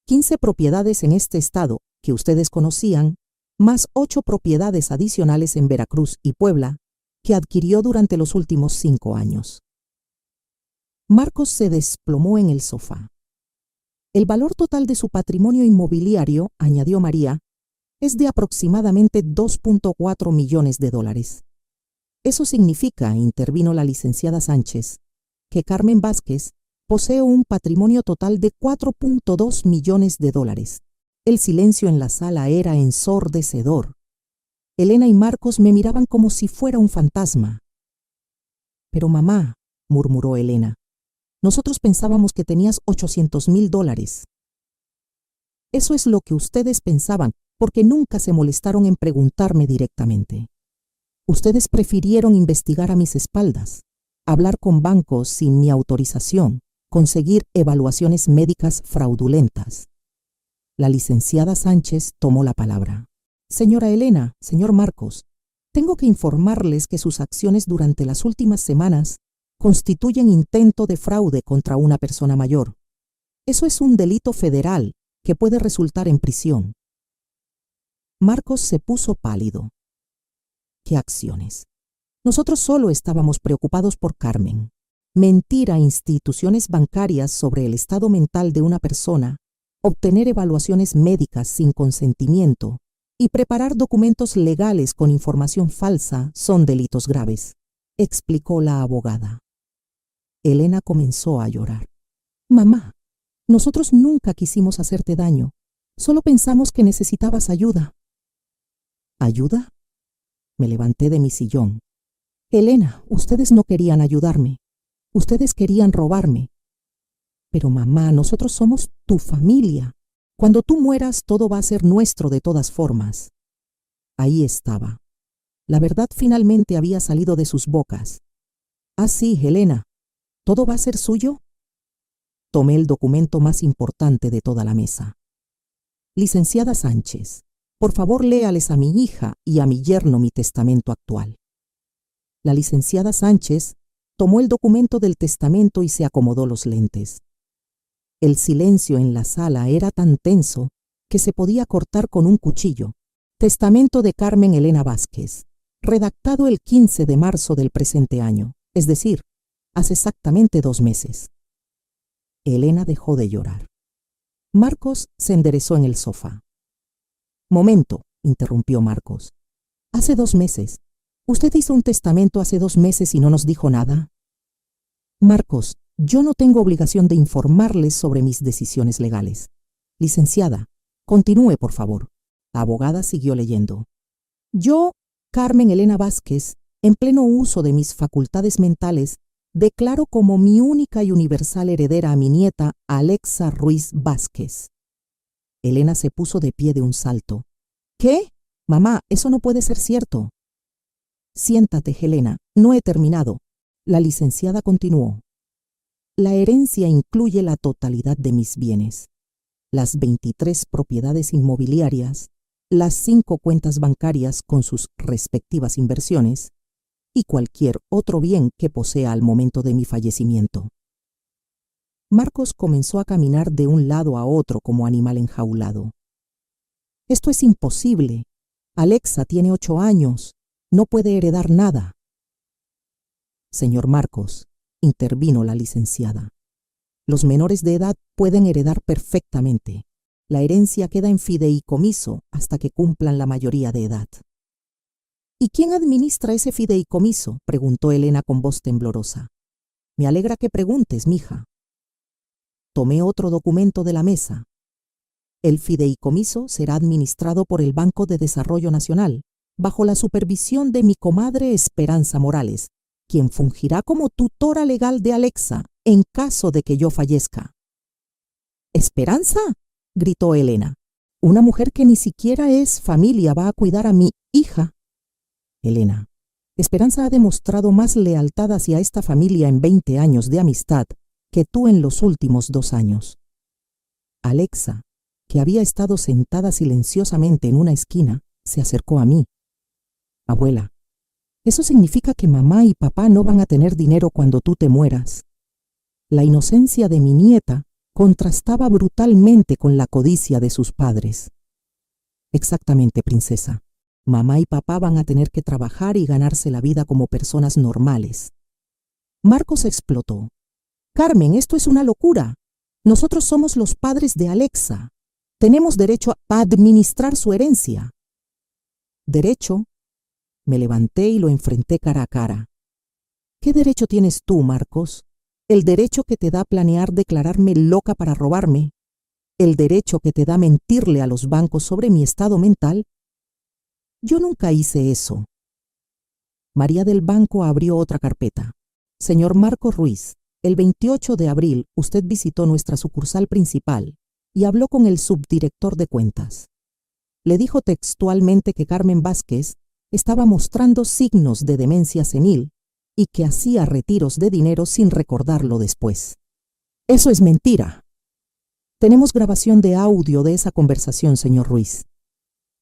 15 propiedades en este estado, que ustedes conocían, más 8 propiedades adicionales en Veracruz y Puebla, que adquirió durante los últimos 5 años. Marcos se desplomó en el sofá. El valor total de su patrimonio inmobiliario, añadió María, es de aproximadamente $2.4 millones. Eso significa, intervino la licenciada Sánchez, que Carmen Vázquez posee un patrimonio total de $4.2 millones. El silencio en la sala era ensordecedor. Elena y Marcos me miraban como si fuera un fantasma. Pero mamá, murmuró Elena, nosotros pensábamos que tenías $800,000. Eso es lo que ustedes pensaban, porque nunca se molestaron en preguntarme directamente. Ustedes prefirieron investigar a mis espaldas, hablar con bancos sin mi autorización, conseguir evaluaciones médicas fraudulentas. La licenciada Sánchez tomó la palabra. Señora Elena, señor Marcos, tengo que informarles que sus acciones durante las últimas semanas constituyen intento de fraude contra una persona mayor. Eso es un delito federal que puede resultar en prisión. Marcos se puso pálido. ¿Qué acciones? Nosotros solo estábamos preocupados por Carmen. Mentir a instituciones bancarias sobre el estado mental de una persona, obtener evaluaciones médicas sin consentimiento y preparar documentos legales con información falsa son delitos graves, explicó la abogada. Elena comenzó a llorar. Mamá, nosotros nunca quisimos hacerte daño. Solo pensamos que necesitabas ayuda. ¿Ayuda? Me levanté de mi sillón. Elena, ustedes no querían ayudarme. Ustedes querían robarme. Pero mamá, nosotros somos tu familia. Cuando tú mueras, todo va a ser nuestro de todas formas. Ahí estaba. La verdad finalmente había salido de sus bocas. Ah, sí, Elena. ¿Todo va a ser suyo? Tomé el documento más importante de toda la mesa. Licenciada Sánchez, por favor léales a mi hija y a mi yerno mi testamento actual. La licenciada Sánchez tomó el documento del testamento y se acomodó los lentes. El silencio en la sala era tan tenso que se podía cortar con un cuchillo. Testamento de Carmen Elena Vázquez, redactado el 15 de marzo del presente año, es decir, hace exactamente 2 meses. Elena dejó de llorar. Marcos se enderezó en el sofá. Momento, interrumpió Marcos. Hace 2 meses. ¿Usted hizo un testamento hace 2 meses y no nos dijo nada? Marcos, yo no tengo obligación de informarles sobre mis decisiones legales. Licenciada, continúe, por favor. La abogada siguió leyendo. Yo, Carmen Elena Vázquez, en pleno uso de mis facultades mentales, declaro como mi única y universal heredera a mi nieta, Alexa Ruiz Vázquez. Elena se puso de pie de un salto. ¿Qué? Mamá, eso no puede ser cierto. Siéntate, Helena, no he terminado. La licenciada continuó. La herencia incluye la totalidad de mis bienes, las 23 propiedades inmobiliarias, las 5 cuentas bancarias con sus respectivas inversiones y cualquier otro bien que posea al momento de mi fallecimiento. Marcos comenzó a caminar de un lado a otro como animal enjaulado. Esto es imposible. Alexa tiene 8 años. No puede heredar nada. Señor Marcos, intervino la licenciada. Los menores de edad pueden heredar perfectamente. La herencia queda en fideicomiso hasta que cumplan la mayoría de edad. ¿Y quién administra ese fideicomiso?, preguntó Elena con voz temblorosa. Me alegra que preguntes, mija. Tomé otro documento de la mesa. El fideicomiso será administrado por el Banco de Desarrollo Nacional, bajo la supervisión de mi comadre Esperanza Morales, quien fungirá como tutora legal de Alexa en caso de que yo fallezca. ¿Esperanza?, gritó Elena. Una mujer que ni siquiera es familia va a cuidar a mi hija. Elena, Esperanza ha demostrado más lealtad hacia esta familia en 20 años de amistad que tú en los últimos 2 años. Alexa, que había estado sentada silenciosamente en una esquina, se acercó a mí. Abuela, eso significa que mamá y papá no van a tener dinero cuando tú te mueras. La inocencia de mi nieta contrastaba brutalmente con la codicia de sus padres. Exactamente, princesa. Mamá y papá van a tener que trabajar y ganarse la vida como personas normales. Marcos explotó. Carmen, esto es una locura. Nosotros somos los padres de Alexa. Tenemos derecho a administrar su herencia. ¿Derecho? Me levanté y lo enfrenté cara a cara. ¿Qué derecho tienes tú, Marcos? El derecho que te da planear declararme loca para robarme. El derecho que te da mentirle a los bancos sobre mi estado mental. Yo nunca hice eso. María del Banco abrió otra carpeta. Señor Marcos Ruiz, el 28 de abril usted visitó nuestra sucursal principal y habló con el subdirector de cuentas. Le dijo textualmente que Carmen Vázquez estaba mostrando signos de demencia senil y que hacía retiros de dinero sin recordarlo después. Eso es mentira. Tenemos grabación de audio de esa conversación, señor Ruiz.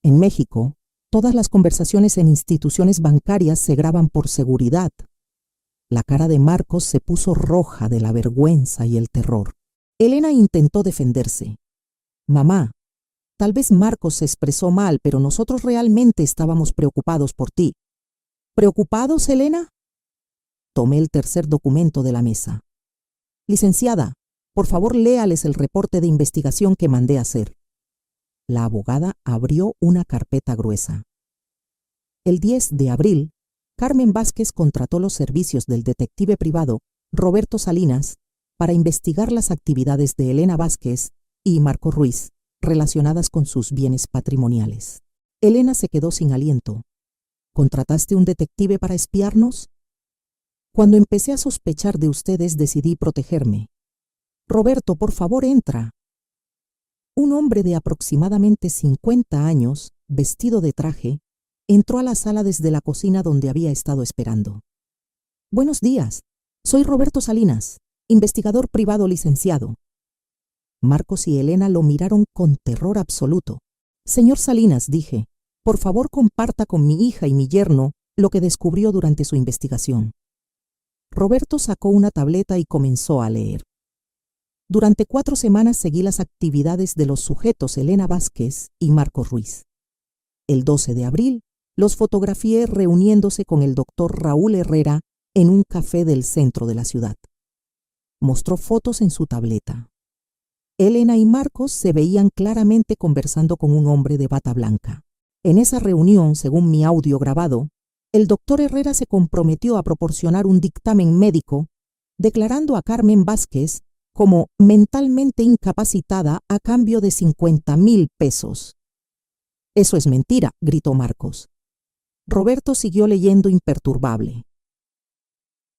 En México, todas las conversaciones en instituciones bancarias se graban por seguridad. La cara de Marcos se puso roja de la vergüenza y el terror. Elena intentó defenderse. Mamá, Tal vez Marcos se expresó mal, pero nosotros realmente estábamos preocupados por ti. ¿Preocupados, Elena? Tomé el tercer documento de la mesa. Licenciada, por favor léales el reporte de investigación que mandé hacer. La abogada abrió una carpeta gruesa. El 10 de abril, Carmen Vázquez contrató los servicios del detective privado Roberto Salinas para investigar las actividades de Elena Vázquez y Marco Ruiz relacionadas con sus bienes patrimoniales. Elena se quedó sin aliento. ¿Contrataste un detective para espiarnos? Cuando empecé a sospechar de ustedes, decidí protegerme. Roberto, por favor, entra. Un hombre de aproximadamente 50 años, vestido de traje, entró a la sala desde la cocina donde había estado esperando. Buenos días, soy Roberto Salinas, investigador privado licenciado. Marcos y Elena lo miraron con terror absoluto. Señor Salinas, dije, por favor comparta con mi hija y mi yerno lo que descubrió durante su investigación. Roberto sacó una tableta y comenzó a leer. Durante 4 semanas seguí las actividades de los sujetos Elena Vázquez y Marcos Ruiz. El 12 de abril los fotografié reuniéndose con el doctor Raúl Herrera en un café del centro de la ciudad. Mostró fotos en su tableta. Elena y Marcos se veían claramente conversando con un hombre de bata blanca. En esa reunión, según mi audio grabado, el doctor Herrera se comprometió a proporcionar un dictamen médico declarando a Carmen Vázquez como mentalmente incapacitada a cambio de 50,000 pesos. Eso es mentira, gritó Marcos. Roberto siguió leyendo imperturbable.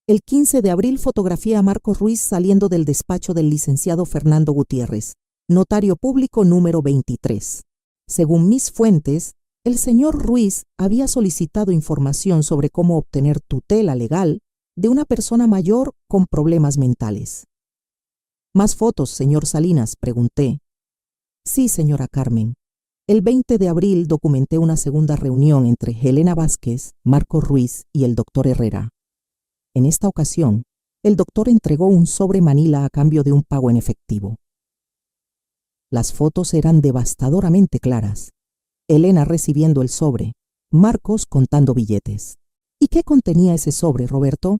El 15 de abril fotografié a Marcos Ruiz saliendo del despacho del licenciado Fernando Gutiérrez, notario público número 23. Según mis fuentes, el señor Ruiz había solicitado información sobre cómo obtener tutela legal de una persona mayor con problemas mentales. ¿Más fotos, señor Salinas?, pregunté. Sí, señora Carmen. El 20 de abril documenté una segunda reunión entre Elena Vázquez, Marcos Ruiz y el doctor Herrera. En esta ocasión, el doctor entregó un sobre Manila a cambio de un pago en efectivo. Las fotos eran devastadoramente claras. Elena recibiendo el sobre, Marcos contando billetes. ¿Y qué contenía ese sobre, Roberto?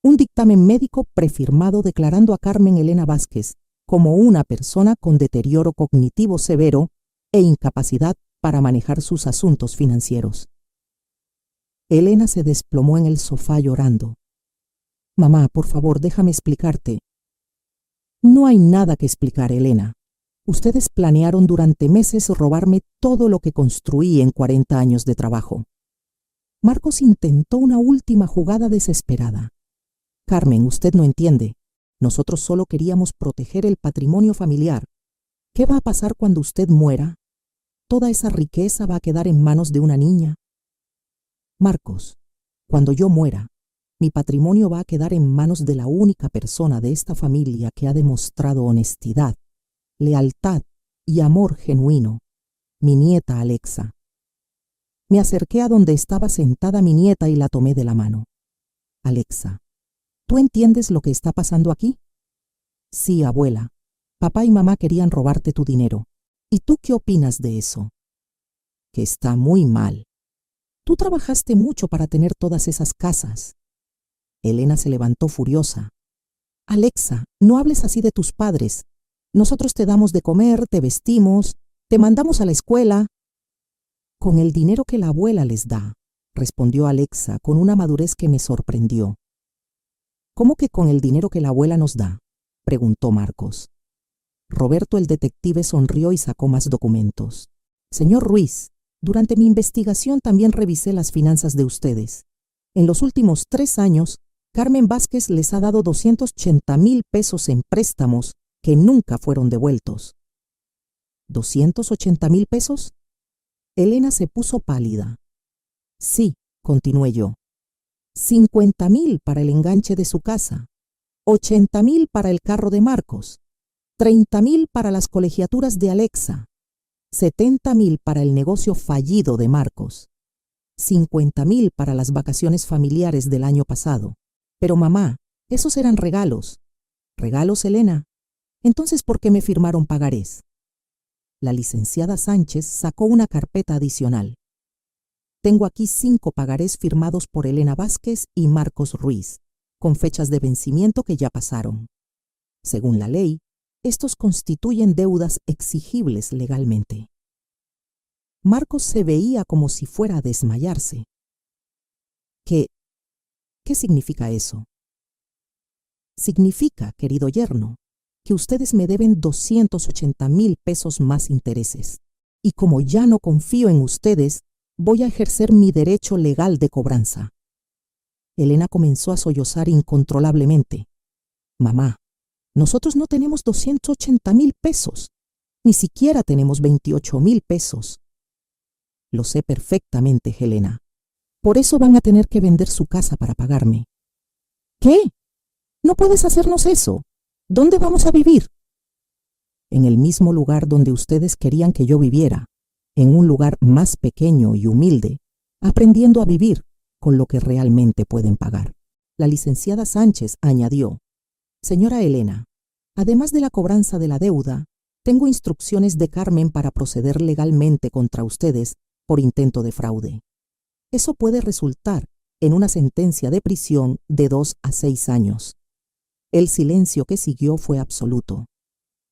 Un dictamen médico prefirmado declarando a Carmen Elena Vázquez como una persona con deterioro cognitivo severo e incapacidad para manejar sus asuntos financieros. Elena se desplomó en el sofá llorando. Mamá, por favor, déjame explicarte. No hay nada que explicar, Elena. Ustedes planearon durante meses robarme todo lo que construí en 40 años de trabajo. Marcos intentó una última jugada desesperada. Carmen, usted no entiende. Nosotros solo queríamos proteger el patrimonio familiar. ¿Qué va a pasar cuando usted muera? Toda esa riqueza va a quedar en manos de una niña. Marcos, cuando yo muera, mi patrimonio va a quedar en manos de la única persona de esta familia que ha demostrado honestidad, lealtad y amor genuino, mi nieta Alexa. Me acerqué a donde estaba sentada mi nieta y la tomé de la mano. Alexa, ¿tú entiendes lo que está pasando aquí? Sí, abuela. Papá y mamá querían robarte tu dinero. ¿Y tú qué opinas de eso? Que está muy mal. Tú trabajaste mucho para tener todas esas casas. Elena se levantó furiosa. Alexa, no hables así de tus padres. Nosotros te damos de comer, te vestimos, te mandamos a la escuela. Con el dinero que la abuela les da, respondió Alexa con una madurez que me sorprendió. ¿Cómo que con el dinero que la abuela nos da?, preguntó Marcos. Roberto el detective sonrió y sacó más documentos. Señor Ruiz, durante mi investigación también revisé las finanzas de ustedes. En los últimos 3 años, Carmen Vázquez les ha dado 280,000 pesos en préstamos que nunca fueron devueltos. ¿280,000 pesos? Elena se puso pálida. Sí, continué yo. 50,000 para el enganche de su casa, 80,000 para el carro de Marcos, 30,000 para las colegiaturas de Alexa, 70,000 para el negocio fallido de Marcos, 50,000 para las vacaciones familiares del año pasado. Pero mamá, esos eran regalos. ¿Regalos, Elena? Entonces, ¿por qué me firmaron pagarés? La licenciada Sánchez sacó una carpeta adicional. Tengo aquí 5 pagarés firmados por Elena Vázquez y Marcos Ruiz, con fechas de vencimiento que ya pasaron. Según la ley, estos constituyen deudas exigibles legalmente. Marcos se veía como si fuera a desmayarse. ¿Qué significa eso? Significa, querido yerno, que ustedes me deben 280,000 pesos más intereses. Y como ya no confío en ustedes, voy a ejercer mi derecho legal de cobranza. Elena comenzó a sollozar incontrolablemente. Mamá, nosotros no tenemos 280,000 pesos. Ni siquiera tenemos 28,000 pesos. Lo sé perfectamente, Helena. Por eso van a tener que vender su casa para pagarme. ¿Qué? No puedes hacernos eso. ¿Dónde vamos a vivir? En el mismo lugar donde ustedes querían que yo viviera, en un lugar más pequeño y humilde, aprendiendo a vivir con lo que realmente pueden pagar. La licenciada Sánchez añadió: Señora Elena, además de la cobranza de la deuda, tengo instrucciones de Carmen para proceder legalmente contra ustedes por intento de fraude. Eso puede resultar en una sentencia de prisión de 2 a 6 años. El silencio que siguió fue absoluto.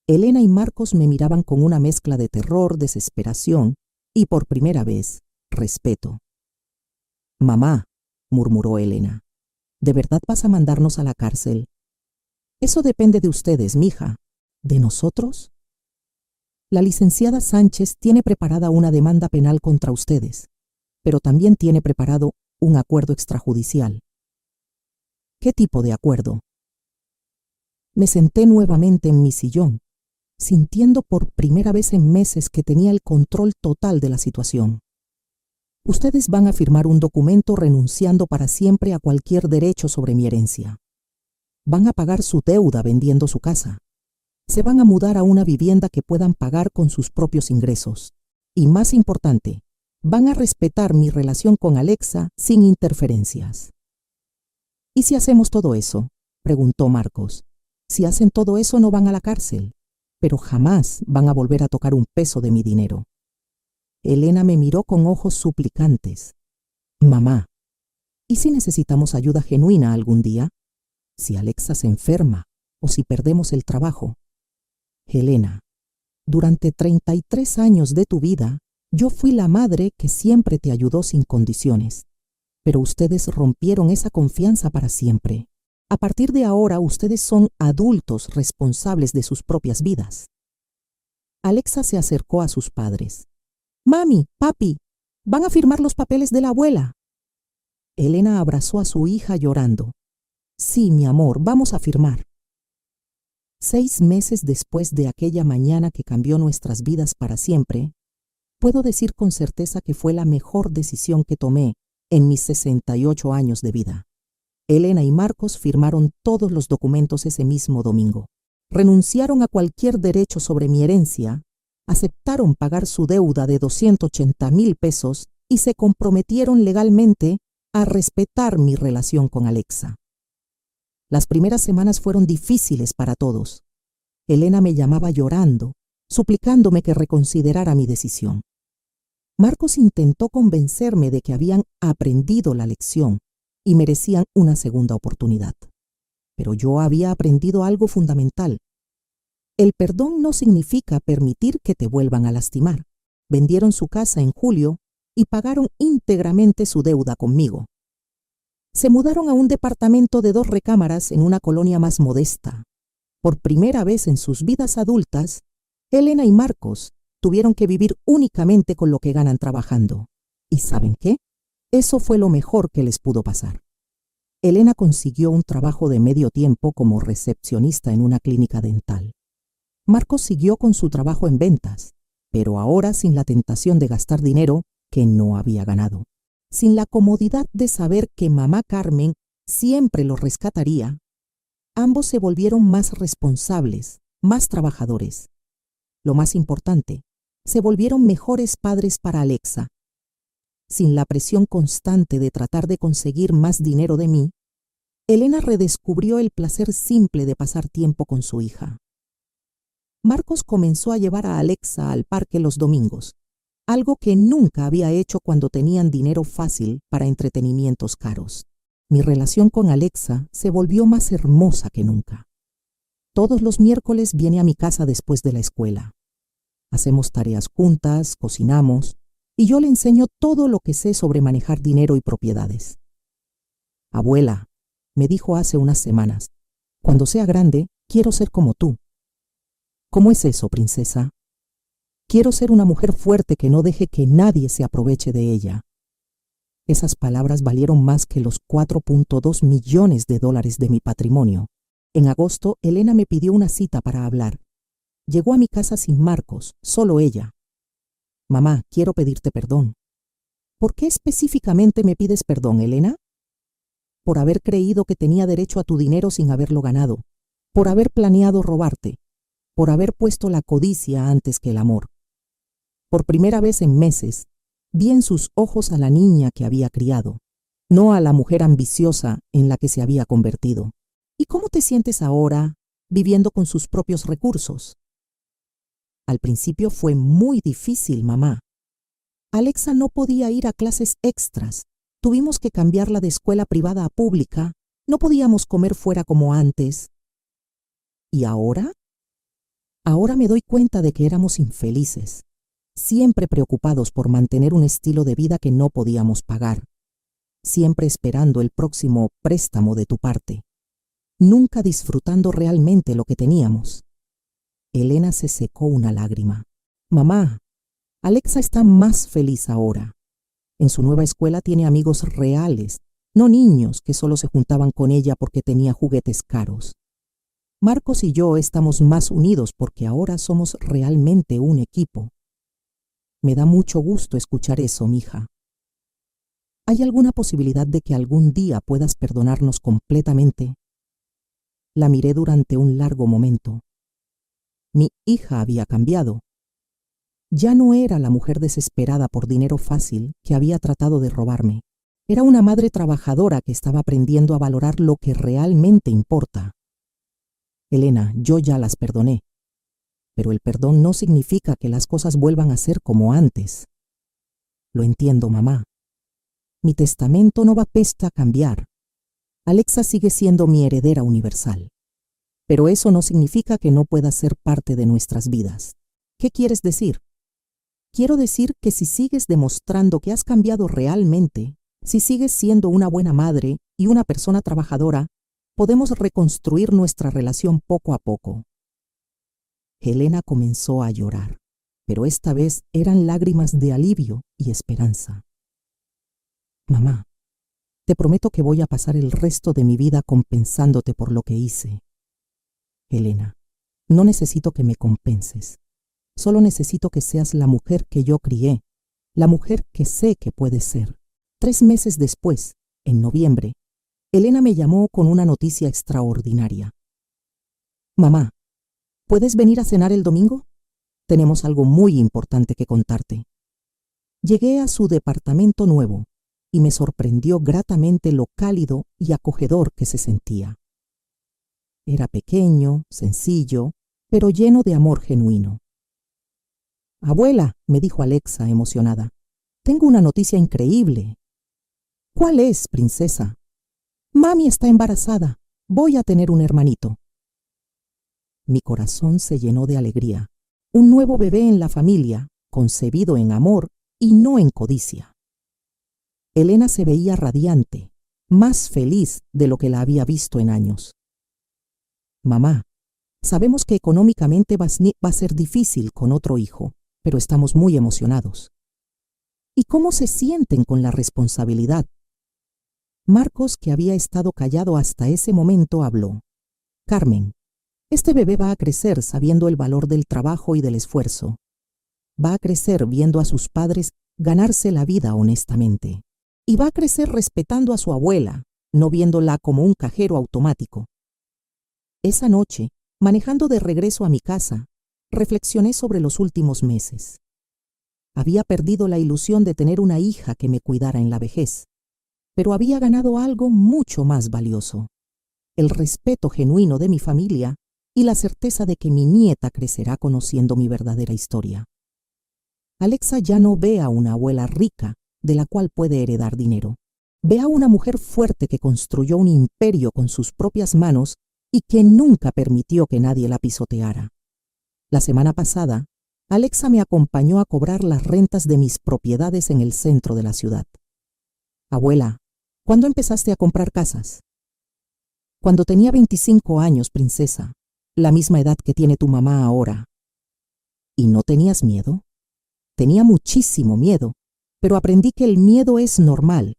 Elena y Marcos me miraban con una mezcla de terror, desesperación y, por primera vez, respeto. Mamá, murmuró Elena, ¿de verdad vas a mandarnos a la cárcel? Eso depende de ustedes, mija. ¿De nosotros? La licenciada Sánchez tiene preparada una demanda penal contra ustedes, pero también tiene preparado un acuerdo extrajudicial. ¿Qué tipo de acuerdo? Me senté nuevamente en mi sillón, sintiendo por primera vez en meses que tenía el control total de la situación. Ustedes van a firmar un documento renunciando para siempre a cualquier derecho sobre mi herencia. Van a pagar su deuda vendiendo su casa. Se van a mudar a una vivienda que puedan pagar con sus propios ingresos. Y más importante, van a respetar mi relación con Alexa sin interferencias. ¿Y si hacemos todo eso?, preguntó Marcos. Si hacen todo eso no van a la cárcel, pero jamás van a volver a tocar un peso de mi dinero. Elena me miró con ojos suplicantes. Mamá, ¿y si necesitamos ayuda genuina algún día? Si Alexa se enferma o si perdemos el trabajo. Elena, durante 33 años de tu vida, yo fui la madre que siempre te ayudó sin condiciones. Pero ustedes rompieron esa confianza para siempre. A partir de ahora, ustedes son adultos responsables de sus propias vidas. Alexa se acercó a sus padres. Mami, papi, van a firmar los papeles de la abuela. Elena abrazó a su hija llorando. Sí, mi amor, vamos a firmar. 6 meses después de aquella mañana que cambió nuestras vidas para siempre, puedo decir con certeza que fue la mejor decisión que tomé en mis 68 años de vida. Elena y Marcos firmaron todos los documentos ese mismo domingo. Renunciaron a cualquier derecho sobre mi herencia, aceptaron pagar su deuda de 280,000 pesos y se comprometieron legalmente a respetar mi relación con Alexa. Las primeras semanas fueron difíciles para todos. Elena me llamaba llorando, suplicándome que reconsiderara mi decisión. Marcos intentó convencerme de que habían aprendido la lección y merecían una segunda oportunidad. Pero yo había aprendido algo fundamental. El perdón no significa permitir que te vuelvan a lastimar. Vendieron su casa en julio y pagaron íntegramente su deuda conmigo. Se mudaron a un departamento de 2 recámaras en una colonia más modesta. Por primera vez en sus vidas adultas, Elena y Marcos tuvieron que vivir únicamente con lo que ganan trabajando. ¿Y saben qué? Eso fue lo mejor que les pudo pasar. Elena consiguió un trabajo de medio tiempo como recepcionista en una clínica dental. Marcos siguió con su trabajo en ventas, pero ahora sin la tentación de gastar dinero que no había ganado. Sin la comodidad de saber que mamá Carmen siempre lo rescataría, ambos se volvieron más responsables, más trabajadores. Lo más importante, se volvieron mejores padres para Alexa. Sin la presión constante de tratar de conseguir más dinero de mí, Elena redescubrió el placer simple de pasar tiempo con su hija. Marcos comenzó a llevar a Alexa al parque los domingos, algo que nunca había hecho cuando tenían dinero fácil para entretenimientos caros. Mi relación con Alexa se volvió más hermosa que nunca. Todos los miércoles viene a mi casa después de la escuela. Hacemos tareas juntas, cocinamos, y yo le enseño todo lo que sé sobre manejar dinero y propiedades. Abuela, me dijo hace unas semanas, cuando sea grande, quiero ser como tú. ¿Cómo es eso, princesa? Quiero ser una mujer fuerte que no deje que nadie se aproveche de ella. Esas palabras valieron más que los 4.2 millones de dólares de mi patrimonio. En agosto, Elena me pidió una cita para hablar. Llegó a mi casa sin Marcos, solo ella. Mamá, quiero pedirte perdón. ¿Por qué específicamente me pides perdón, Elena? Por haber creído que tenía derecho a tu dinero sin haberlo ganado, por haber planeado robarte, por haber puesto la codicia antes que el amor. Por primera vez en meses, vi en sus ojos a la niña que había criado, no a la mujer ambiciosa en la que se había convertido. ¿Y cómo te sientes ahora, viviendo con sus propios recursos? Al principio fue muy difícil, mamá. Alexa no podía ir a clases extras. Tuvimos que cambiarla de escuela privada a pública. No podíamos comer fuera como antes. ¿Y ahora? Ahora me doy cuenta de que éramos infelices, siempre preocupados por mantener un estilo de vida que no podíamos pagar, siempre esperando el próximo préstamo de tu parte, nunca disfrutando realmente lo que teníamos. Elena se secó una lágrima. Mamá, Alexa está más feliz ahora. En su nueva escuela tiene amigos reales, no niños que solo se juntaban con ella porque tenía juguetes caros. Marcos y yo estamos más unidos porque ahora somos realmente un equipo. Me da mucho gusto escuchar eso, mija. ¿Hay alguna posibilidad de que algún día puedas perdonarnos completamente? La miré durante un largo momento. Mi hija había cambiado. Ya no era la mujer desesperada por dinero fácil que había tratado de robarme. Era una madre trabajadora que estaba aprendiendo a valorar lo que realmente importa. Elena, yo ya las perdoné. Pero el perdón no significa que las cosas vuelvan a ser como antes. Lo entiendo, mamá. Mi testamento no va a cambiar. Alexa sigue siendo mi heredera universal. Pero eso no significa que no pueda ser parte de nuestras vidas. ¿Qué quieres decir? Quiero decir que si sigues demostrando que has cambiado realmente, si sigues siendo una buena madre y una persona trabajadora, podemos reconstruir nuestra relación poco a poco. Elena comenzó a llorar, pero esta vez eran lágrimas de alivio y esperanza. Mamá, te prometo que voy a pasar el resto de mi vida compensándote por lo que hice. Elena, no necesito que me compenses. Solo necesito que seas la mujer que yo crié, la mujer que sé que puedes ser. 3 meses después, en noviembre, Elena me llamó con una noticia extraordinaria. Mamá, ¿puedes venir a cenar el domingo? Tenemos algo muy importante que contarte. Llegué a su departamento nuevo y me sorprendió gratamente lo cálido y acogedor que se sentía. Era pequeño, sencillo, pero lleno de amor genuino. Abuela, me dijo Alexa emocionada, tengo una noticia increíble. ¿Cuál es, princesa? Mami está embarazada. Voy a tener un hermanito. Mi corazón se llenó de alegría. Un nuevo bebé en la familia, concebido en amor y no en codicia. Elena se veía radiante, más feliz de lo que la había visto en años. Mamá, sabemos que económicamente va a ser difícil con otro hijo, pero estamos muy emocionados. ¿Y cómo se sienten con la responsabilidad? Marcos, que había estado callado hasta ese momento, habló. Carmen, este bebé va a crecer sabiendo el valor del trabajo y del esfuerzo. Va a crecer viendo a sus padres ganarse la vida honestamente. Y va a crecer respetando a su abuela, no viéndola como un cajero automático. Esa noche, manejando de regreso a mi casa, reflexioné sobre los últimos meses. Había perdido la ilusión de tener una hija que me cuidara en la vejez, pero había ganado algo mucho más valioso: el respeto genuino de mi familia y la certeza de que mi nieta crecerá conociendo mi verdadera historia. Alexa ya no ve a una abuela rica de la cual puede heredar dinero. Ve a una mujer fuerte que construyó un imperio con sus propias manos y que nunca permitió que nadie la pisoteara. La semana pasada, Alexa me acompañó a cobrar las rentas de mis propiedades en el centro de la ciudad. Abuela, ¿cuándo empezaste a comprar casas? Cuando tenía 25 años, princesa, la misma edad que tiene tu mamá ahora. ¿Y no tenías miedo? Tenía muchísimo miedo, pero aprendí que el miedo es normal.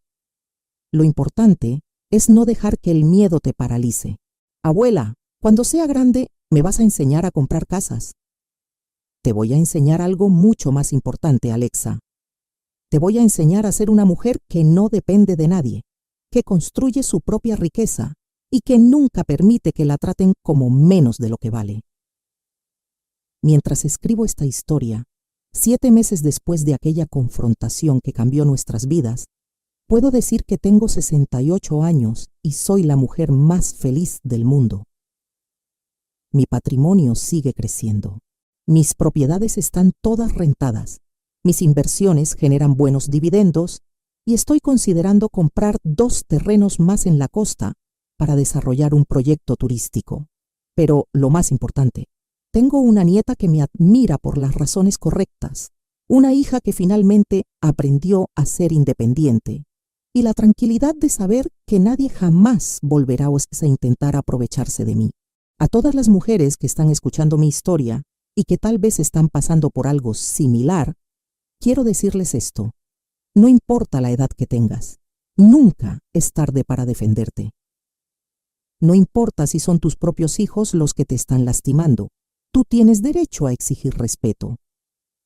Lo importante es no dejar que el miedo te paralice. Abuela, cuando sea grande, me vas a enseñar a comprar casas. Te voy a enseñar algo mucho más importante, Alexa. Te voy a enseñar a ser una mujer que no depende de nadie, que construye su propia riqueza y que nunca permite que la traten como menos de lo que vale. Mientras escribo esta historia, 7 meses después de aquella confrontación que cambió nuestras vidas, puedo decir que tengo 68 años y soy la mujer más feliz del mundo. Mi patrimonio sigue creciendo. Mis propiedades están todas rentadas. Mis inversiones generan buenos dividendos y estoy considerando comprar 2 terrenos más en la costa para desarrollar un proyecto turístico. Pero lo más importante, tengo una nieta que me admira por las razones correctas, una hija que finalmente aprendió a ser independiente y la tranquilidad de saber que nadie jamás volverá a intentar aprovecharse de mí. A todas las mujeres que están escuchando mi historia y que tal vez están pasando por algo similar, quiero decirles esto: no importa la edad que tengas, nunca es tarde para defenderte. No importa si son tus propios hijos los que te están lastimando, tú tienes derecho a exigir respeto.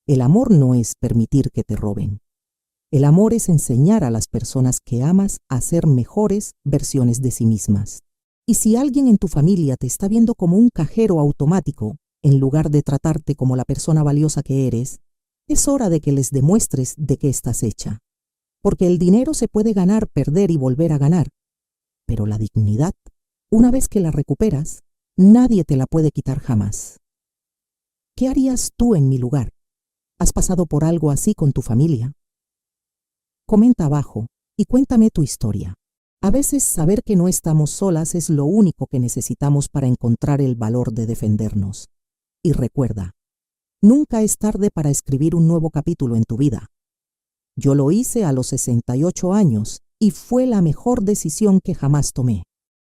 El amor no es permitir que te roben. El amor es enseñar a las personas que amas a ser mejores versiones de sí mismas. Y si alguien en tu familia te está viendo como un cajero automático, en lugar de tratarte como la persona valiosa que eres, es hora de que les demuestres de qué estás hecha. Porque el dinero se puede ganar, perder y volver a ganar. Pero la dignidad, una vez que la recuperas, nadie te la puede quitar jamás. ¿Qué harías tú en mi lugar? ¿Has pasado por algo así con tu familia? Comenta abajo y cuéntame tu historia. A veces saber que no estamos solas es lo único que necesitamos para encontrar el valor de defendernos. Y recuerda, nunca es tarde para escribir un nuevo capítulo en tu vida. Yo lo hice a los 68 años y fue la mejor decisión que jamás tomé.